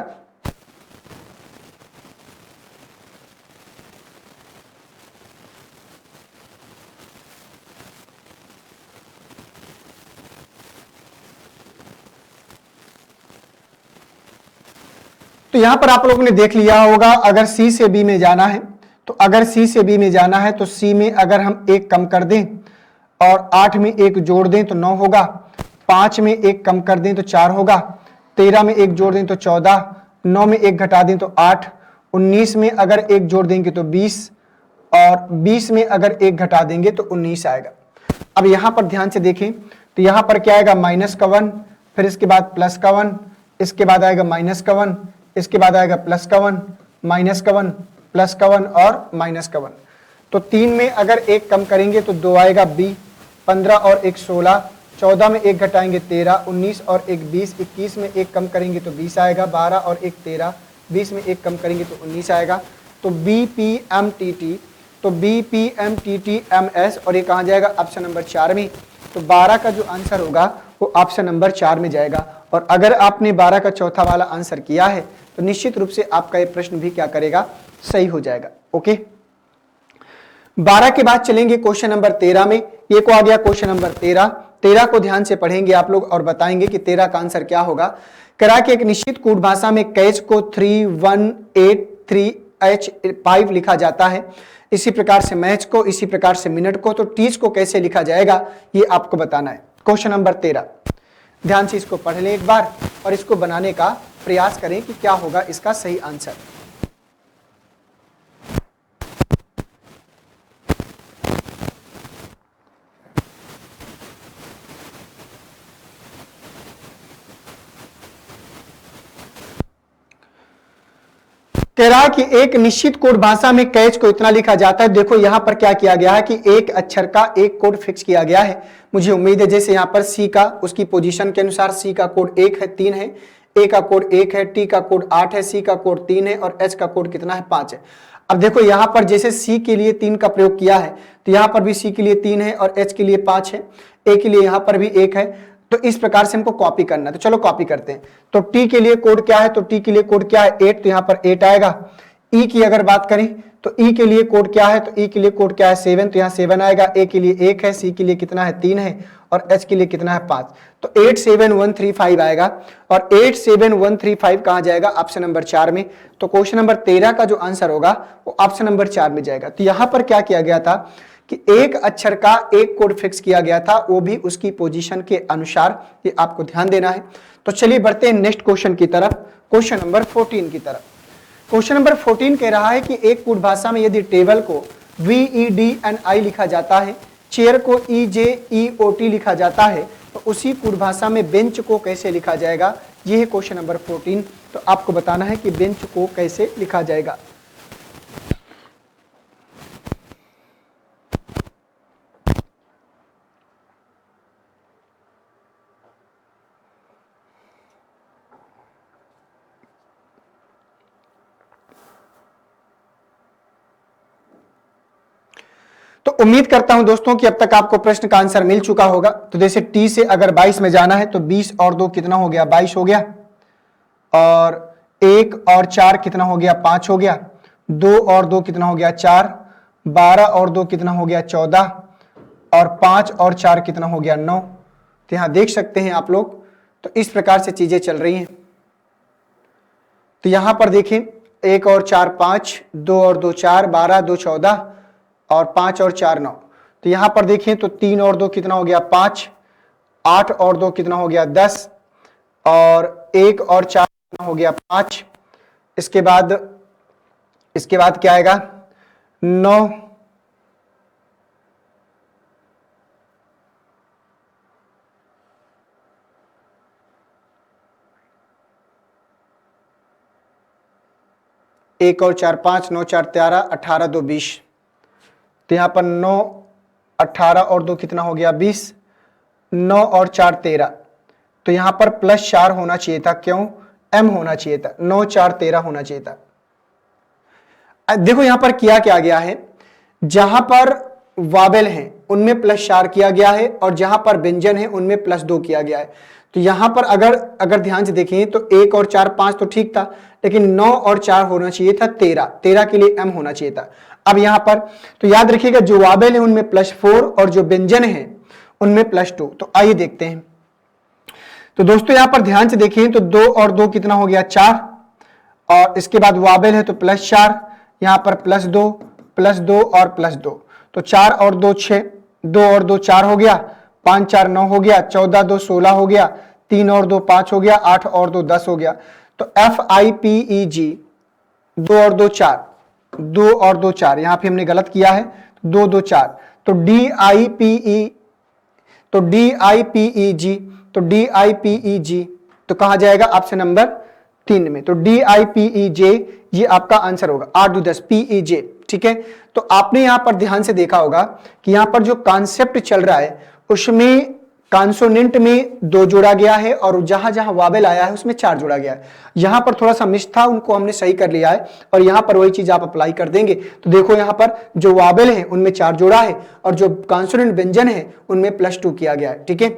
तो यहां पर आप लोगों ने देख लिया होगा, अगर सी से बी में जाना है तो अगर सी से बी में जाना है तो सी में अगर हम एक कम कर दें और 8 में एक जोड़ दें तो 9 होगा, 5 में एक कम कर दें तो 4 होगा, 13 में एक जोड़ दें तो 14, 9 में एक घटा दें तो 8, 19 में अगर एक जोड़ देंगे तो 20 और 20 में अगर एक घटा देंगे तो 19 आएगा। अब यहां पर ध्यान से देखें तो यहां पर क्या आएगा, माइनस का 1, फिर इसके बाद प्लस का 1, इसके बाद आएगा माइनस का 1, इसके बाद आएगा प्लस का 1, माइनस का 1, प्लस का 1 और माइनस का 1। तो 3 में अगर एक कम करेंगे तो 2 आएगा बी, 15 और 1 16, 14 में 1 घटाएंगे 13, 19 और 1 20, 21 में 1 कम करेंगे तो 20 आएगा, 12 और 1 13, 20 में 1 कम करेंगे तो 19 आएगा। तो BPMTT, तो BPMTTMS, और ये कहाँ जाएगा? ऑप्शन नंबर 4 में। तो 12 का जो आंसर होगा वो ऑप्शन नंबर 4 में जाएगा। और अगर आपने 12 का चौथा वाला आंसर किया है तो निश्चित रूप से आपका ये प्रश्न भी क्या करेगा? सही हो जाएगा। ओके, 12 के बाद चलेंगे क्वेश्चन नंबर 13 में। ये को आ गया क्वेश्चन नंबर 13। 13 को ध्यान से पढ़ेंगे आप लोग और बताएंगे कि 13 का आंसर क्या होगा। करा के एक निश्चित कूट भाषा में कैच को 3183H5 लिखा जाता है, इसी प्रकार से मैच को, इसी प्रकार से मिनट को, तो टीच को कैसे लिखा जाएगा ये आपको बताना है। क्वेश्चन नंबर 13, ध्यान से इसको पढ़ लें एक बार और इसको बनाने का प्रयास करें कि क्या होगा इसका सही आंसर। कह रहा है कि एक निश्चित कोड भाषा में कैच को इतना लिखा जाता है। देखो यहां पर क्या किया गया है कि एक अक्षर का एक कोड फिक्स किया गया है। मुझे उम्मीद है जैसे यहां पर सी का उसकी पोजीशन के अनुसार सी का कोड 1 है, 3 है, ए का कोड 1 है, टी का कोड 8 है, सी का कोड 3 है और एच का कोड कितना है? 5 है। अब देखो यहां पर जैसे सी के लिए 3 का प्रयोग किया है तो यहां पर भी सी के लिए 3 है और एच के लिए 5 है, ए के लिए यहां पर भी 1 है। तो इस प्रकार से हमको कॉपी करना है, तो चलो कॉपी करते हैं। तो टी के लिए कोड क्या है? तो टी के लिए कोड क्या है? 8, तो यहां पर 8 आएगा। ई की अगर बात करें तो ई के लिए कोड क्या है? तो ई के लिए कोड क्या है? 7, तो यहां 7 आएगा। ए के लिए 1 है, सी के लिए कितना है? 3 है और एच के लिए कितना है? 5। तो 87135 आएगा और 87135 कहां जाएगा? ऑप्शन नंबर 4 में। तो क्वेश्चन नंबर 13 का जो आंसर होगा वो ऑप्शन नंबर 4 में जाएगा। तो यहां पर क्या किया गया था कि एक अक्षर का एक कोड फिक्स किया गया था, वो भी उसकी पोजीशन के अनुसार, ये आपको ध्यान देना है। तो चलिए बढ़ते हैं नेक्स्ट क्वेश्चन की तरफ, क्वेश्चन नंबर 14 की तरफ। क्वेश्चन नंबर 14 कह रहा है कि एक कूट भाषा में यदि टेबल को VEDNI लिखा जाता है, चेयर को EJEOT लिखा जाता है, तो उसी कूट भाषा में बेंच को कैसे लिखा जाएगा? ये है क्वेश्चन नंबर 14। तो आपको बताना है कि बेंच को कैसे लिखा जाएगा। तो उम्मीद करता हूं दोस्तों कि अब तक आपको प्रश्न का आंसर मिल चुका होगा। तो जैसे टी से अगर 22 में जाना है तो 20 और 2 कितना हो गया? 22 हो गया, और 1 और 4 कितना हो गया? 5 हो गया, 2 और 2 कितना हो गया? 4, 12 और 2 कितना हो गया? 14, और 5 और 4 कितना हो गया? 9। तो यहां देख सकते हैं आप लोग, तो इस प्रकार से चीजें चल रही हैं। तो यहां पर देखें 1 और 4 5, 2 और 2 4, 12 2 14 और 5 और 4 9। तो यहां पर देखें तो 3 और 2 कितना हो गया? 5, 8 और 2 कितना हो गया? 10, और 1 और 4 कितना हो गया? 5। इसके बाद क्या आएगा? 9, एक और 4 5, 9 4 13, 18 2 20। तो यहां पर 9 18 और 2 कितना हो गया? 20, 9 और 4 13। तो यहां पर +4 होना चाहिए था, क्यों? m होना चाहिए था, 9 4 13 होना चाहिए था। देखो यहां पर किया क्या गया है, जहां पर वावेल है उनमें +4 किया गया है और जहां पर व्यंजन है उनमें +2 किया गया है। तो यहां पर अगर ध्यान से देखें तो 1 और 4 5 तो ठीक था, लेकिन 9 और 4 होना चाहिए था 13, 13 के लिए m होना चाहिए था। अब यहां पर तो याद रखिएगा जो वावेल है उनमें +4 और जो व्यंजन है उनमें +2। तो आइए देखते हैं। तो दोस्तों यहां पर ध्यान से देखिए तो 2 और 2 कितना हो गया? 4, और इसके बाद वावेल है तो +4, यहां पर +2 और +2। तो 4 और 2 6, 2 और 2 4 हो गया, 5 4 9 हो गया, 14 2 16 हो गया, 3 और 2 5 हो गया, 8 और 2 10 हो गया। तो FIPEG 2 और 2 4, 2 और 2 4, यहां पे हमने गलत किया है, 2 2 4। तो DIPEG तो कहां जाएगा? ऑप्शन नंबर 3 में। तो DIPEJ ये आपका आंसर होगा, 8 2 10 PEJ। ठीक है, तो आपने यहां पर ध्यान से देखा होगा कि यहां पर जो कॉन्सेप्ट चल रहा है उसमें कॉन्सोनेंट में 2 जोड़ा गया है और जहां जहां वावेल आया है उसमें 4 जोड़ा गया है। यहां पर थोड़ा सा मिस था, उनको हमने सही कर लिया है और यहां पर वही चीज आप अप्लाई कर देंगे तो देखो यहां पर जो वावेल है उनमें 4 जोड़ा है और जो कॉन्सोनेंट व्यंजन है उनमें +2 किया गया है। ठीक है,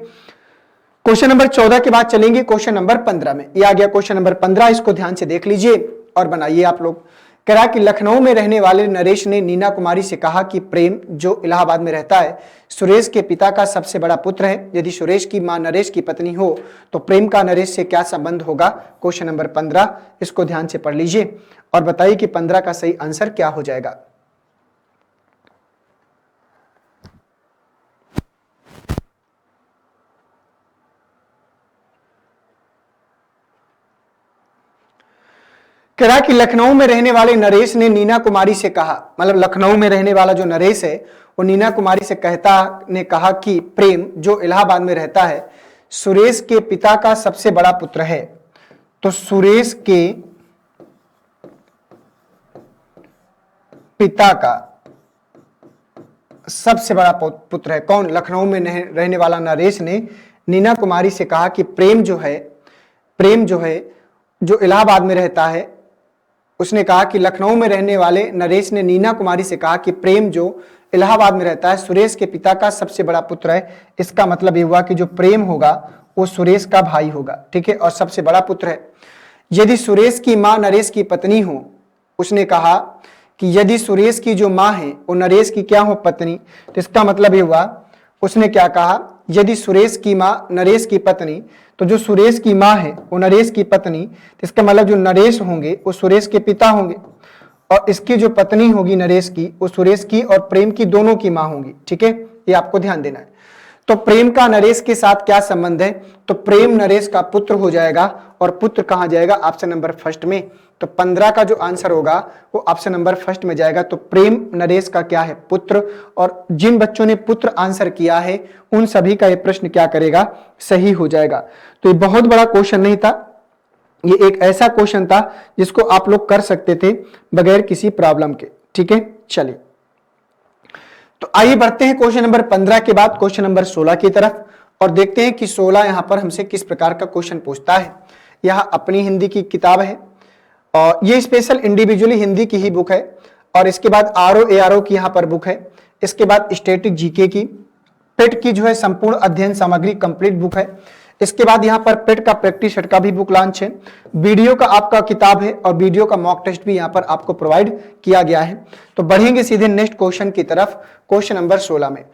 क्वेश्चन नंबर 14 के बाद चलेंगे क्वेश्चन नंबर 15 में। ये आ गया क्वेश्चन नंबर 15, इसको ध्यान से देख लीजिए और बनाइए आप लोग। कह रहा कि लखनऊ में रहने वाले नरेश ने नीना कुमारी से कहा कि प्रेम जो इलाहाबाद में रहता है सुरेश के पिता का सबसे बड़ा पुत्र है। यदि सुरेश की मां नरेश की पत्नी हो तो प्रेम का नरेश से क्या संबंध होगा। क्वेश्चन नंबर 15, इसको ध्यान से पढ़ लीजिए और बताइए कि 15 का सही आंसर क्या हो जाएगा। कह रहा कि लखनऊ में रहने वाले नरेश ने नीना कुमारी से कहा, मतलब लखनऊ में रहने वाला जो नरेश है वो नीना कुमारी से कहा कि प्रेम जो इलाहाबाद में रहता है सुरेश के पिता का सबसे बड़ा पुत्र है। तो सुरेश के पिता का सबसे बड़ा पुत्र है कौन? लखनऊ में रहने वाला नरेश ने नीना कुमारी से कहा कि प्रेम जो है जो इलाहाबाद में रहता है, उसने कहा कि लखनऊ में रहने वाले नरेश ने नीना कुमारी से कहा कि प्रेम जो इलाहाबाद में रहता है सुरेश के पिता का सबसे बड़ा पुत्र है। इसका मतलब ये हुआ कि जो प्रेम होगा वो सुरेश का भाई होगा। ठीक है, और सबसे बड़ा पुत्र है। यदि सुरेश की मां नरेश की पत्नी हो, उसने कहा कि यदि सुरेश की जो मां है वो नरेश की क्या हो? पत्नी। तो इसका मतलब ये हुआ, उसने क्या कहा, यदि सुरेश की मां नरेश की पत्नी, तो जो सुरेश की मां है वो नरेश की पत्नी, तो इसका मतलब जो नरेश होंगे वो सुरेश के पिता होंगे और इसकी जो पत्नी होगी नरेश की वो सुरेश की और प्रेम की दोनों की मां होंगी। ठीक है, ये आपको ध्यान देना है। तो प्रेम का नरेश के साथ क्या संबंध है? तो प्रेम नरेश का पुत्र हो जाएगा और पुत्र कहां जाएगा? ऑप्शन नंबर फर्स्ट में। तो 15 का जो आंसर होगा वो ऑप्शन नंबर फर्स्ट में जाएगा। तो प्रेम नरेश का क्या है? पुत्र। और जिन बच्चों ने पुत्र आंसर किया है उन सभी का ये प्रश्न क्या करेगा? सही हो जाएगा। तो ये बहुत बड़ा क्वेश्चन नहीं था, ये एक ऐसा क्वेश्चन था जिसको आप लोग कर सकते थे बगैर किसी प्रॉब्लम के। ठीक है, चलिए तो आइए बढ़ते हैं क्वेश्चन नंबर 15 के बाद क्वेश्चन नंबर 16 की तरफ और देखते हैं कि 16 यहां पर हमसे किस प्रकार का क्वेश्चन पूछता है। यह अपनी हिंदी की किताब है और ये स्पेशल इंडिविजुअली हिंदी की ही बुक है और इसके बाद RO ARO की यहां पर बुक है। इसके बाद स्टैटिक जीके की, पेट की जो है संपूर्ण अध्ययन सामग्री कंप्लीट बुक है। इसके बाद यहां पर पेट का प्रैक्टिस सेट का भी बुक लॉन्च है। वीडियो का आपका किताब है और वीडियो का मॉक टेस्ट भी यहां पर आपको प्रोवाइड किया गया है। तो बढ़ेंगे सीधे नेक्स्ट क्वेश्चन की तरफ, क्वेश्चन नंबर 16 में।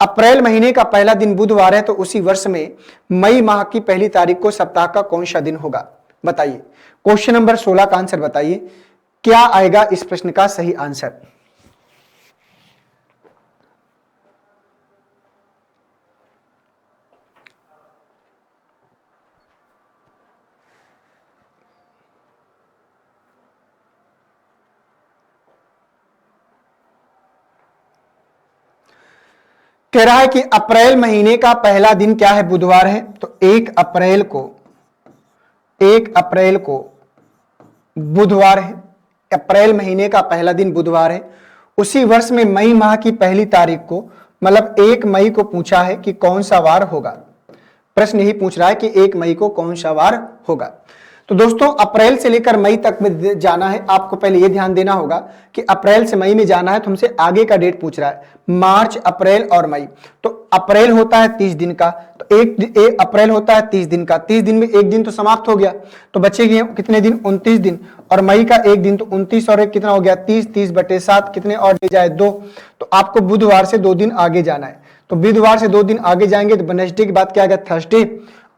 अप्रैल महीने का पहला दिन बुधवार है तो उसी वर्ष में मई माह की पहली तारीख को सप्ताह का कौन सा दिन होगा? बताइए। क्वेश्चन नंबर 16 का आंसर बताइए, क्या आएगा इस प्रश्न का सही आंसर? कह रहा है कि अप्रैल महीने का पहला दिन क्या है? बुधवार है। तो 1 अप्रैल को बुधवार है। अप्रैल महीने का पहला दिन बुधवार है। उसी वर्ष में मई माह की पहली तारीख को, मतलब 1 मई को पूछा है कि कौन सा वार होगा। प्रश्न यही पूछ रहा है कि 1 मई को कौन सा वार होगा। तो दोस्तों अप्रैल से लेकर मई तक में जाना है, आपको पहले यह ध्यान देना होगा कि अप्रैल से मई में जाना है तो हमसे आगे का डेट पूछ रहा है, मार्च, अप्रैल और मई। तो अप्रैल होता है 30 दिन का, तो एक अप्रैल होता है 30 दिन का, 30 दिन में एक दिन तो समाप्त हो गया, तो बचेंगे कितने दिन? 29 दिन। और मई का एक दिन, तो 29 और एक कितना हो गया? 30, 30/7 कितने और ले जाए? 2। तो आपको बुधवार से 2 दिन आगे जाना है। तो बुधवार से 2 दिन आगे जाएंगे तो वेडनेसडे के बाद क्या आएगा? थर्सडे,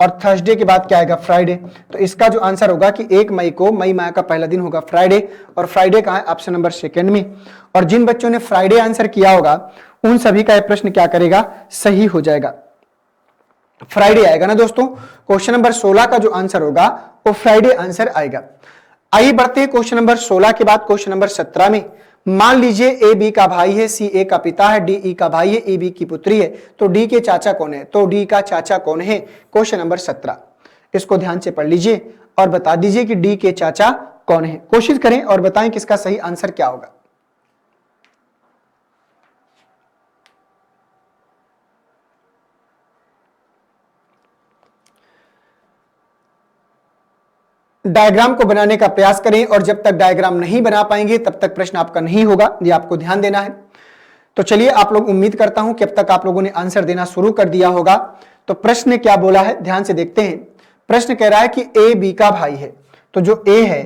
और थर्सडे के बाद क्या आएगा? फ्राइडे। तो इसका जो आंसर होगा कि 1 मई को मई माह का पहला दिन होगा फ्राइडे, और फ्राइडे कहां है? ऑप्शन नंबर सेकंड में। और जिन बच्चों ने फ्राइडे आंसर किया होगा उन सभी का यह प्रश्न क्या करेगा? सही हो जाएगा, फ्राइडे आएगा ना दोस्तों। क्वेश्चन नंबर 16 का जो आंसर होगा वो फ्राइडे आंसर आएगा। आइए बढ़ते हैं क्वेश्चन नंबर 16 के बाद क्वेश्चन नंबर 17 में। मान लीजिए ए बी का भाई है, सी ए का पिता है, डी ई का भाई है, ई बी की पुत्री है, तो डी के चाचा कौन है? तो डी का चाचा कौन है? क्वेश्चन नंबर 17, इसको ध्यान से पढ़ लीजिए और बता दीजिए कि डी के चाचा कौन है। कोशिश करें और बताएं कि इसका सही आंसर क्या होगा। डायग्राम को बनाने का प्रयास करें और जब तक डायग्राम नहीं बना पाएंगे तब तक प्रश्न आपका नहीं होगा, ये आपको ध्यान देना है। तो चलिए, आप लोग, उम्मीद करता हूं कि अब तक आप लोगों ने आंसर देना शुरू कर दिया होगा। तो प्रश्न ने क्या बोला है, ध्यान से देखते हैं। प्रश्न कह रहा है कि ए बी का भाई है। तो जो ए है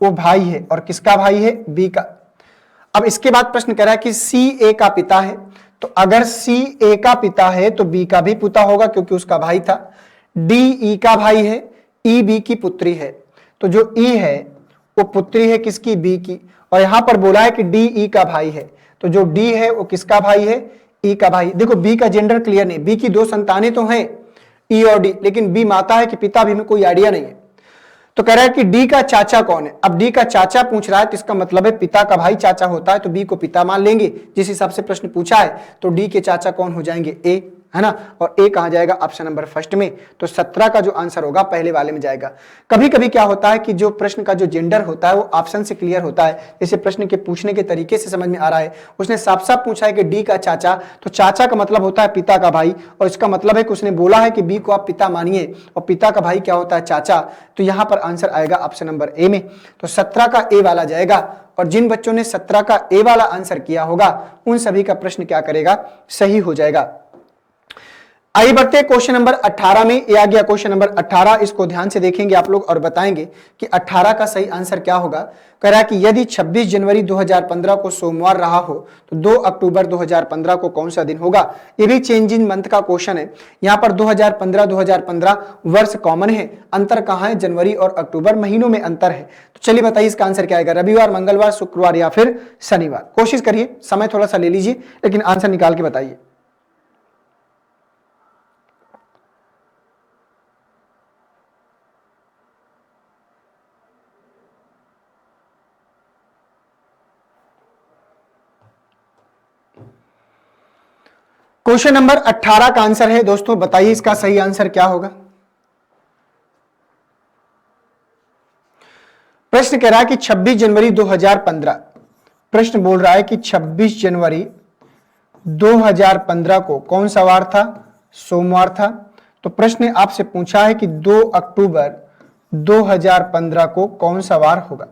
वो भाई है, और किसका भाई है, बी का। अब इसके बाद प्रश्न कह रहा है कि सी ए का पिता है। तो अगर सी ए का पिता है तो बी का भी पिता होगा, क्योंकि उसका भाई था। डी ई का भाई है, ई बी की पुत्री है। तो जो ई है वो पुत्री है किसकी, बी की। और यहां पर बोला है कि डी ई का भाई है। तो जो डी है वो किसका भाई है, ई का भाई। देखो, बी का जेंडर क्लियर नहीं, बी की दो संतानें तो हैं, ई और डी, लेकिन बी माता है कि पिता भी में कोई आइडिया नहीं है। तो कह रहा है कि डी का चाचा कौन है। अब डी का चाचा पूछ रहा है तो इसका मतलब है पिता का भाई चाचा होता है, तो बी को पिता मान लेंगे जिस हिसाब से प्रश्न पूछा है। तो डी के चाचा कौन हो जाएंगे, ए, है ना। और ए कहां जाएगा, ऑप्शन नंबर फर्स्ट में। तो 17 का जो आंसर होगा पहले वाले में जाएगा। कभी कभी क्या होता है कि जो प्रश्न का जो जेंडर होता है वो ऑप्शन से क्लियर होता है। जैसे प्रश्न के पूछने के तरीके से समझ में आ रहा है, उसने साफ साफ पूछा है कि डी का चाचा, तो चाचा का मतलब होता है पिता का भाई, और इसका मतलब है कि उसने बोला है कि बी को आप पिता मानिए, और पिता का भाई क्या होता है, चाचा। तो यहां पर आंसर आएगा ऑप्शन नंबर ए में। तो 17 का ए वाला जाएगा। और जिन बच्चों ने 17 का ए वाला आंसर किया होगा उन सभी का प्रश्न क्या करेगा, सही हो जाएगा। आइए बढ़ते हैं क्वेश्चन नंबर 18 में। ये आ गया क्वेश्चन नंबर 18। इसको ध्यान से देखेंगे आप लोग और बताएंगे कि 18 का सही आंसर क्या होगा। कह रहा है कि यदि 26 जनवरी 2015 को सोमवार रहा हो तो 2 अक्टूबर 2015 को कौन सा दिन होगा। ये भी चेंज इन मंथ का क्वेश्चन है। यहाँ पर 2015 वर्ष कॉमन है, अंतर कहाँ है, जनवरी और अक्टूबर महीनों में अंतर है। तो चलिए बताइए इसका आंसर क्या आएगा, रविवार, मंगलवार, शुक्रवार या फिर शनिवार। कोशिश करिए, समय थोड़ा सा ले लीजिए, लेकिन आंसर निकाल के बताइए। क्वेश्चन नंबर 18 का आंसर है दोस्तों, बताइए इसका सही आंसर क्या होगा। प्रश्न कह रहा है कि 26 जनवरी 2015, प्रश्न बोल रहा है कि 26 जनवरी 2015 को कौन सा वार था, सोमवार था। तो प्रश्न ने आपसे पूछा है कि 2 अक्टूबर 2015 को कौन सा वार होगा।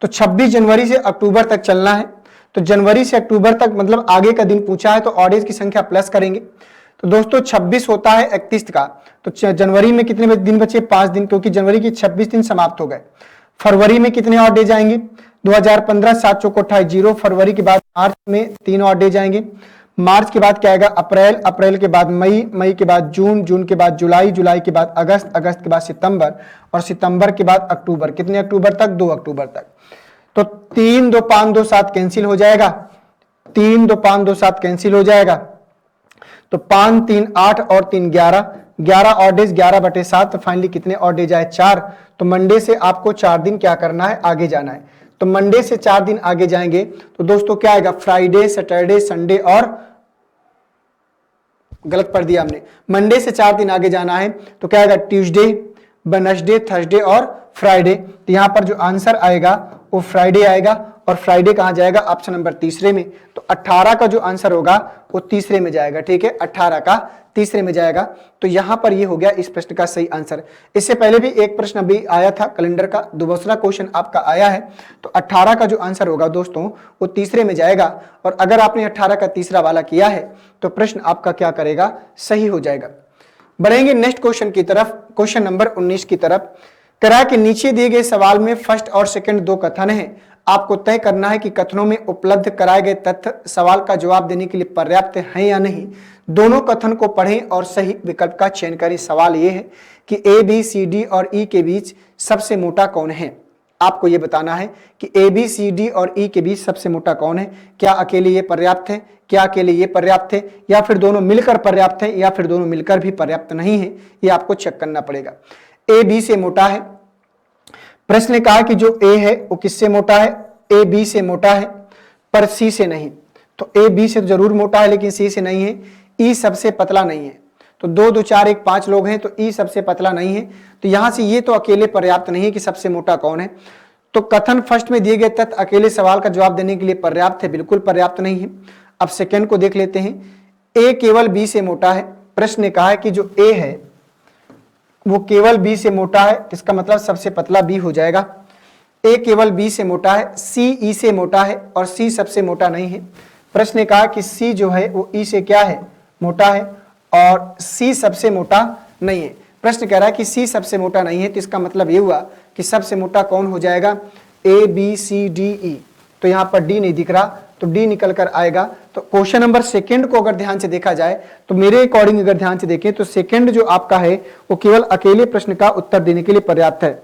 तो 26 जनवरी से अक्टूबर तक चलना है। तो जनवरी से अक्टूबर तक मतलब आगे का दिन पूछा है, तो ऑड डेज की संख्या प्लस करेंगे। तो दोस्तों 26 होता है 31 का, तो जनवरी में कितने दिन बचे, 5 दिन, क्योंकि जनवरी के 26 दिन समाप्त हो गए। फरवरी में कितने ऑड डेज आएंगे, 2015 7 चौक 28 0। फरवरी के बाद मार्च में 3 ऑड डेज आएंगे। मार्च के बाद क्या आएगा, अप्रैल, अप्रैल के बाद मई, मई के बाद जून, जून के बाद जुलाई, जुलाई के बाद अगस्त, अगस्त के बाद सितंबर, और सितंबर के बाद अक्टूबर। कितने अक्टूबर तक, 2 अक्टूबर तक। तो 3 2 5 2 7 कैंसिल हो जाएगा, 3 2 5 2 7 कैंसिल हो जाएगा। तो 5 3 8 और 3 11, 11 ऑड डेज, 11/7। तो फाइनली कितने ऑड डेज आए, 4। तो मंडे से आपको 4 दिन क्या करना है, आगे जाना है। तो मंडे से 4 दिन आगे जाएंगे तो दोस्तों क्या आएगा, फ्राइडे, सैटरडे, संडे, और गलत पढ़ दिया हमने, मंडे से 4 दिन आगे जाना है तो क्या आएगा, ट्यूसडे, वेडनेसडे, थर्सडे और फ्राइडे। तो यहां पर जो आंसर आएगा वो फ्राइडे आएगा, और फ्राइडे कहां जाएगा, ऑप्शन नंबर तीसरे में। तो 18 का जो आंसर होगा वो तीसरे में जाएगा, ठीक है, 18 का तीसरे में जाएगा। तो यहां पर ये हो गया इस प्रश्न का सही आंसर। इससे पहले भी एक प्रश्न अभी आया था कैलेंडर का, दूसरा क्वेश्चन आपका आया है। तो 18 का जो आंसर होगा दोस्तों वो तीसरे में जाएगा, और अगर आपने 18 का तीसरा वाला किया है तो प्रश्न आपका क्या करेगा, सही हो जाएगा। बढ़ेंगे नेक्स्ट क्वेश्चन की तरफ, क्वेश्चन नंबर 19 की तरफ। करा कि नीचे दिए गए सवाल में फर्स्ट और सेकंड 2 कथन हैं, आपको तय करना है कि कथनों में उपलब्ध कराए गए तथ्य सवाल का जवाब देने के लिए पर्याप्त हैं या नहीं। दोनों कथन को पढ़ें और सही विकल्प का चयन करें। सवाल यह है कि ए बी सी डी और ई के बीच सबसे मोटा कौन है। आपको यह बताना है कि ए बी सी डी और ई के बीच सबसे मोटा कौन है। क्या अकेले ये पर्याप्त है, क्या अकेले ये पर्याप्त है, या फिर दोनों मिलकर पर्याप्त है, या फिर दोनों मिलकर भी पर्याप्त नहीं है, ये आपको चेक करना पड़ेगा। ए बी से मोटा है। प्रश्न ने कहा कि जो ए है वो किससे मोटा है, ए बी से मोटा है पर सी से नहीं। तो ए बी से तो जरूर मोटा है लेकिन सी से नहीं है। ई सबसे पतला नहीं है। तो 2 2 4 1 5 लोग हैं तो ई सबसे पतला नहीं है। तो यहां से ये तो अकेले पर्याप्त नहीं है कि सबसे मोटा कौन है। तो कथन फर्स्ट में दिए गए तथ्य अकेले सवाल का जवाब देने के लिए पर्याप्त है, बिल्कुल पर्याप्त नहीं है। अब सेकंड को देख लेते हैं, ए केवल बी से मोटा है। प्रश्न ने कहा है कि जो ए है वो केवल बी से मोटा है, इसका मतलब सबसे पतला बी हो जाएगा। ए केवल बी से मोटा है, सी ई से मोटा है और सी सबसे मोटा नहीं है। प्रश्न ने कहा कि सी जो है वो ई से क्या है, मोटा है और सी सबसे मोटा नहीं है। प्रश्न कह रहा है कि सी सबसे मोटा नहीं है, तो इसका मतलब ये हुआ कि सबसे मोटा कौन हो जाएगा, ए बी सी डी ई। तो यहाँ पर डी नहीं दिख रहा, तो डी निकल कर आएगा। तो क्वेश्चन नंबर सेकंड को अगर ध्यान से देखा जाए तो मेरे अकॉर्डिंग अगर ध्यान से देखें तो सेकंड जो आपका है वो केवल अकेले प्रश्न का उत्तर देने के लिए पर्याप्त है,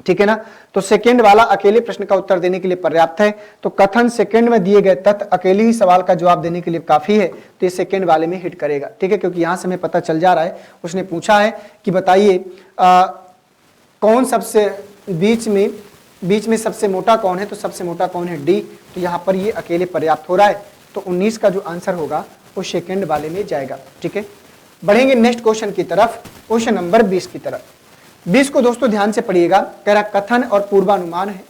ठीक है ना। तो सेकंड वाला अकेले प्रश्न का उत्तर देने के लिए पर्याप्त है। तो कथन सेकंड में दिए गए तथ्य अकेले ही सवाल का जवाब देने के लिए काफी है, तो ये सेकंड वाले में हिट करेगा, ठीक है। क्योंकि यहां से हमें पता चल जा रहा है, उसने पूछा है कि बताइए कौन सबसे बीच में सबसे मोटा कौन है, तो सबसे मोटा कौन है, डी। तो यहाँ पर ये अकेले पर्याप्त हो रहा है। तो 19 का जो आंसर होगा वो सेकंड वाले में जाएगा, ठीक है। बढ़ेंगे नेक्स्ट क्वेश्चन की तरफ, क्वेश्चन नंबर 20 की तरफ। 20 को दोस्तों ध्यान से पढ़िएगा। कह रहा कथन और पूर्वानुमान है।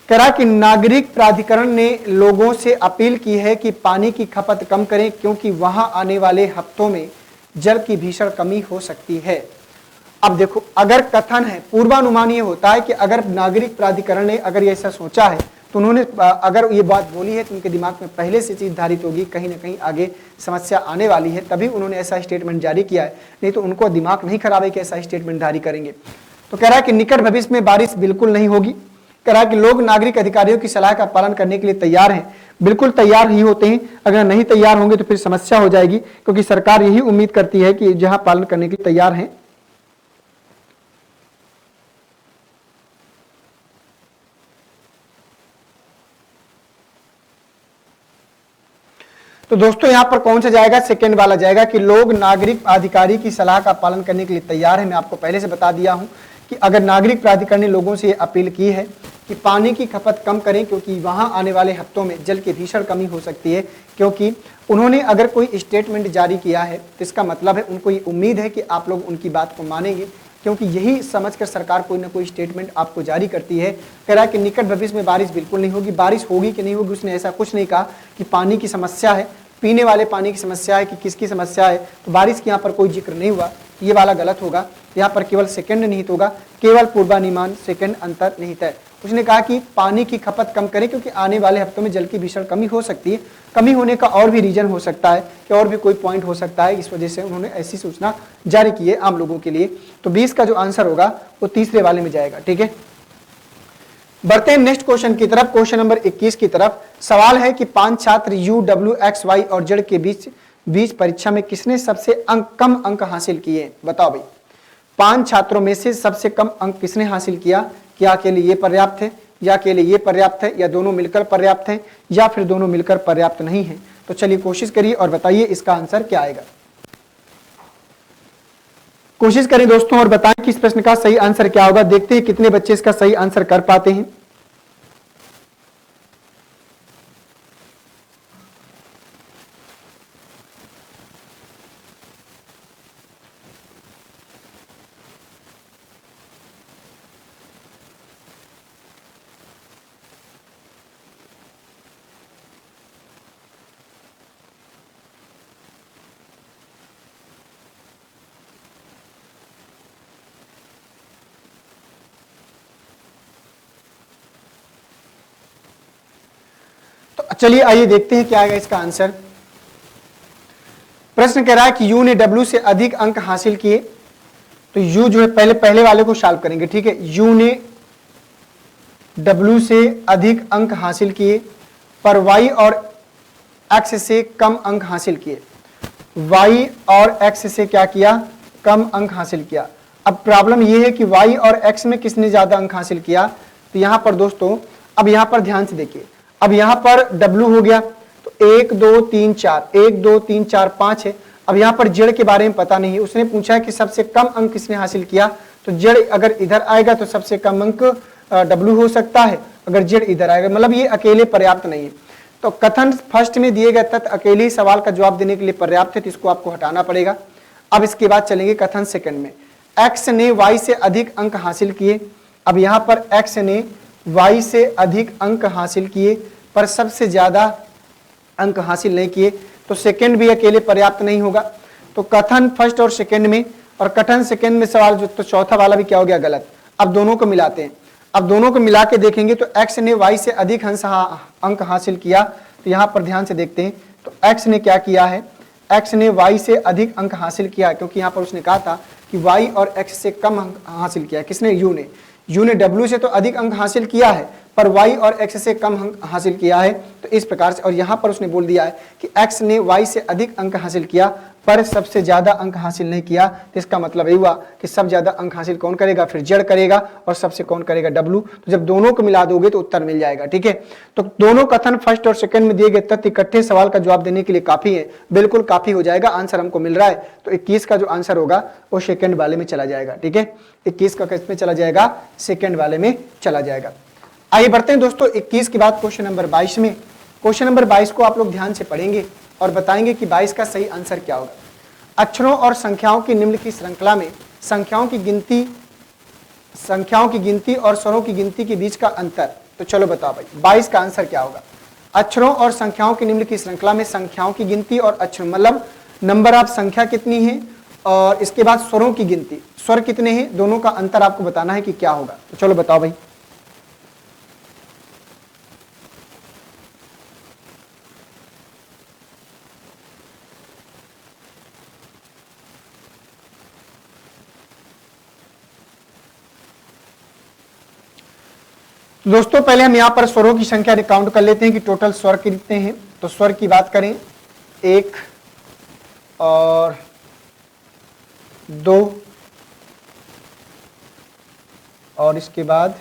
कह रहा कि नागरिक प्राधिकरण ने लोगों से अपील की है कि पानी की खपत कम करें क्योंकि वहां आने वाले हफ्तों में जल की भीषण कमी हो सकती है। अब देखो, अगर कथन है, पूर्वानुमान ये होता है कि अगर नागरिक प्राधिकरण ने अगर ये ऐसा सोचा है तो उन्होंने अगर ये बात बोली है तो उनके दिमाग में पहले से चीज धारित होगी, कहीं ना कहीं आगे समस्या आने वाली है, तभी उन्होंने ऐसा स्टेटमेंट जारी किया है। नहीं तो उनको दिमाग नहीं खराब है कि ऐसा स्टेटमेंट जारी करेंगे। तो कह रहा है कि निकट भविष्य में बारिश बिल्कुल नहीं होगी। कह रहा है कि लोग नागरिक अधिकारियों की सलाह का पालन करने के लिए तैयार हैं। बिल्कुल तैयार ही होते हैं, अगर नहीं तैयार होंगे तो फिर समस्या हो जाएगी, क्योंकि सरकार यही उम्मीद करती है कि जहां पालन करने के लिए तैयार हैं। तो दोस्तों यहां पर कौन सा जाएगा, सेकंड वाला जाएगा कि लोग नागरिक अधिकारी की सलाह का पालन करने के लिए तैयार है। मैं आपको पहले से बता दिया हूं कि अगर नागरिक प्राधिकरण ने लोगों से अपील की है कि पानी की खपत कम करें क्योंकि वहां आने वाले हफ्तों में जल की भीषण कमी हो सकती है, क्योंकि उन्होंने अगर कोई स्टेटमेंट जारी किया है तो इसका मतलब है उनको ये उम्मीद है कि आप लोग उनकी बात को मानेंगे, क्योंकि यही समझकर सरकार कोई ना कोई स्टेटमेंट आपको जारी करती है। कह रहा है कि निकट भविष्य में बारिश बिल्कुल नहीं होगी। बारिश होगी कि नहीं होगी उसने ऐसा कुछ नहीं कहा कि पानी की समस्या है, पीने वाले पानी की समस्या है कि किसकी समस्या है, तो बारिश की यहाँ पर कोई जिक्र नहीं हुआ। ये वाला गलत होगा, यहाँ पर केवल सेकंड निहित होगा, केवल पूर्वानुमान सेकंड अंतर निहित है। उसने कहा कि पानी की खपत कम करें क्योंकि आने वाले हफ्तों में जल की भीषण कमी हो सकती है। कमी होने का और भी रीजन हो सकता है कि और भी कोई पॉइंट हो सकता है, इस वजह से उन्होंने ऐसी सूचना जारी की है आम लोगों के लिए। तो 20 का जो आंसर होगा वो तीसरे वाले में जाएगा, ठीक है। बढ़ते हैं नेक्स्ट क्वेश्चन की तरफ, क्वेश्चन नंबर 21 की तरफ। सवाल है कि 5 छात्र यू डब्ल्यू एक्स वाई और जेड के बीच परीक्षा में किसने सबसे कम अंक हासिल किए, बताओ भाई। 5 छात्रों में से सबसे कम अंक किसने हासिल किया, क्या अकेले ये पर्याप्त है या अकेले ये पर्याप्त है या दोनों मिलकर पर्याप्त है या फिर दोनों मिलकर पर्याप्त नहीं है। तो चलिए कोशिश करिए और बताइए इसका आंसर क्या आएगा। कोशिश करें दोस्तों और बताएं कि इस प्रश्न का सही आंसर क्या होगा। देखते हैं कितने बच्चे इसका सही आंसर कर पाते हैं। चलिए आइए देखते हैं क्या आएगा इसका आंसर। प्रश्न कह रहा है कि यू ने डब्ल्यू से अधिक अंक हासिल किए, तो यू जो है पहले वाले को सॉल्व करेंगे, ठीक है। यू ने डब्ल्यू से अधिक अंक हासिल किए पर वाई और एक्स से कम अंक हासिल किए। वाई और एक्स से क्या किया, कम अंक हासिल किया। अब प्रॉब्लम यह है कि वाई और एक्स में किसने ज्यादा अंक हासिल किया। तो यहां पर दोस्तों अब यहां पर ध्यान से देखिए, अब यहां पर W हो गया तो 1 2 3 4 1 2 3 4 5 है। अब यहां पर जेड के बारे में पता नहीं है, उसने पूछा है कि सबसे कम अंक किसने हासिल किया, तो जेड अगर इधर आएगा तो सबसे कम अंक W हो सकता है, अगर जेड इधर आएगा, मतलब ये अकेले पर्याप्त नहीं है। तो कथन फर्स्ट में दिए गए तथ्य अकेले ही सवाल का जवाब देने के लिए पर्याप्त है, तो इसको आपको हटाना पड़ेगा। अब इसके बाद चलेंगे कथन सेकंड में, एक्स ने वाई से अधिक अंक हासिल किए। अब यहां पर एक्स ने वाई से अधिक अंक हासिल किए पर सबसे ज्यादा अंक हासिल नहीं किए, तो सेकंड भी अकेले पर्याप्त नहीं होगा। तो कथन फर्स्ट और सेकंड में और कठिन सेकंड में सवाल जो, तो चौथा वाला भी क्या हो गया, गलत। अब दोनों को मिलाते हैं। अब दोनों को मिला के देखेंगे तो x ने y से अधिक अंक हासिल किया। तो यहाँ पर ध्यान से देखते हैं, तो x ने क्या किया है, x ने y से अधिक अंक हासिल किया, क्योंकि यहाँ पर उसने कहा था कि y और x से कम अंक हासिल किया। किसने, u ने w से तो अधिक अंक हासिल किया है, पर y और x से कम अंक हासिल किया है। तो इस प्रकार से, और यहाँ पर उसने बोल दिया है कि x ने y से अधिक अंक हासिल किया पर सबसे ज्यादा अंक हासिल नहीं किया। तो इसका मतलब ये हुआ कि सबसे ज्यादा अंक हासिल कौन करेगा, फिर जड़ करेगा, और सबसे कौन करेगा, w। तो जब दोनों को मिला दोगे तो उत्तर मिल जाएगा। ठीक है, तो दोनों कथन फर्स्ट और सेकंड में दिए गए तथ्य इकट्ठे सवाल का जवाब देने के लिए काफी है, बिल्कुल काफी हो जाएगा। आंसर हमको मिल रहा है, तो 21 का जो आंसर होगा वो सेकंड वाले में चला जाएगा। ठीक है, 21 का किस में चला जाएगा, सेकंड वाले में चला जाएगा। आइए बढ़ते हैं दोस्तों 21 के बाद क्वेश्चन नंबर 22 में। क्वेश्चन नंबर 22 को आप लोग ध्यान से पढ़ेंगे और बताएंगे कि 22 का सही आंसर क्या होगा। अक्षरों और संख्याओं की निम्न की श्रृंखला में संख्याओं की गिनती और स्वरों की गिनती के बीच का अंतर। तो चलो बताओ भाई 22 का आंसर क्या होगा। अक्षरों और संख्याओं की निम्न की श्रृंखला में संख्याओं की गिनती और अक्षर मतलब नंबर ऑफ संख्या कितनी है, और इसके बाद स्वरों की गिनती, स्वर कितने हैं, दोनों का अंतर आपको बताना है कि क्या होगा। तो चलो बताओ भाई। दोस्तों पहले हम यहाँ पर स्वरों की संख्या काउंट कर लेते हैं कि टोटल स्वर कितने हैं। तो स्वर की बात करें 1 और 2 और इसके बाद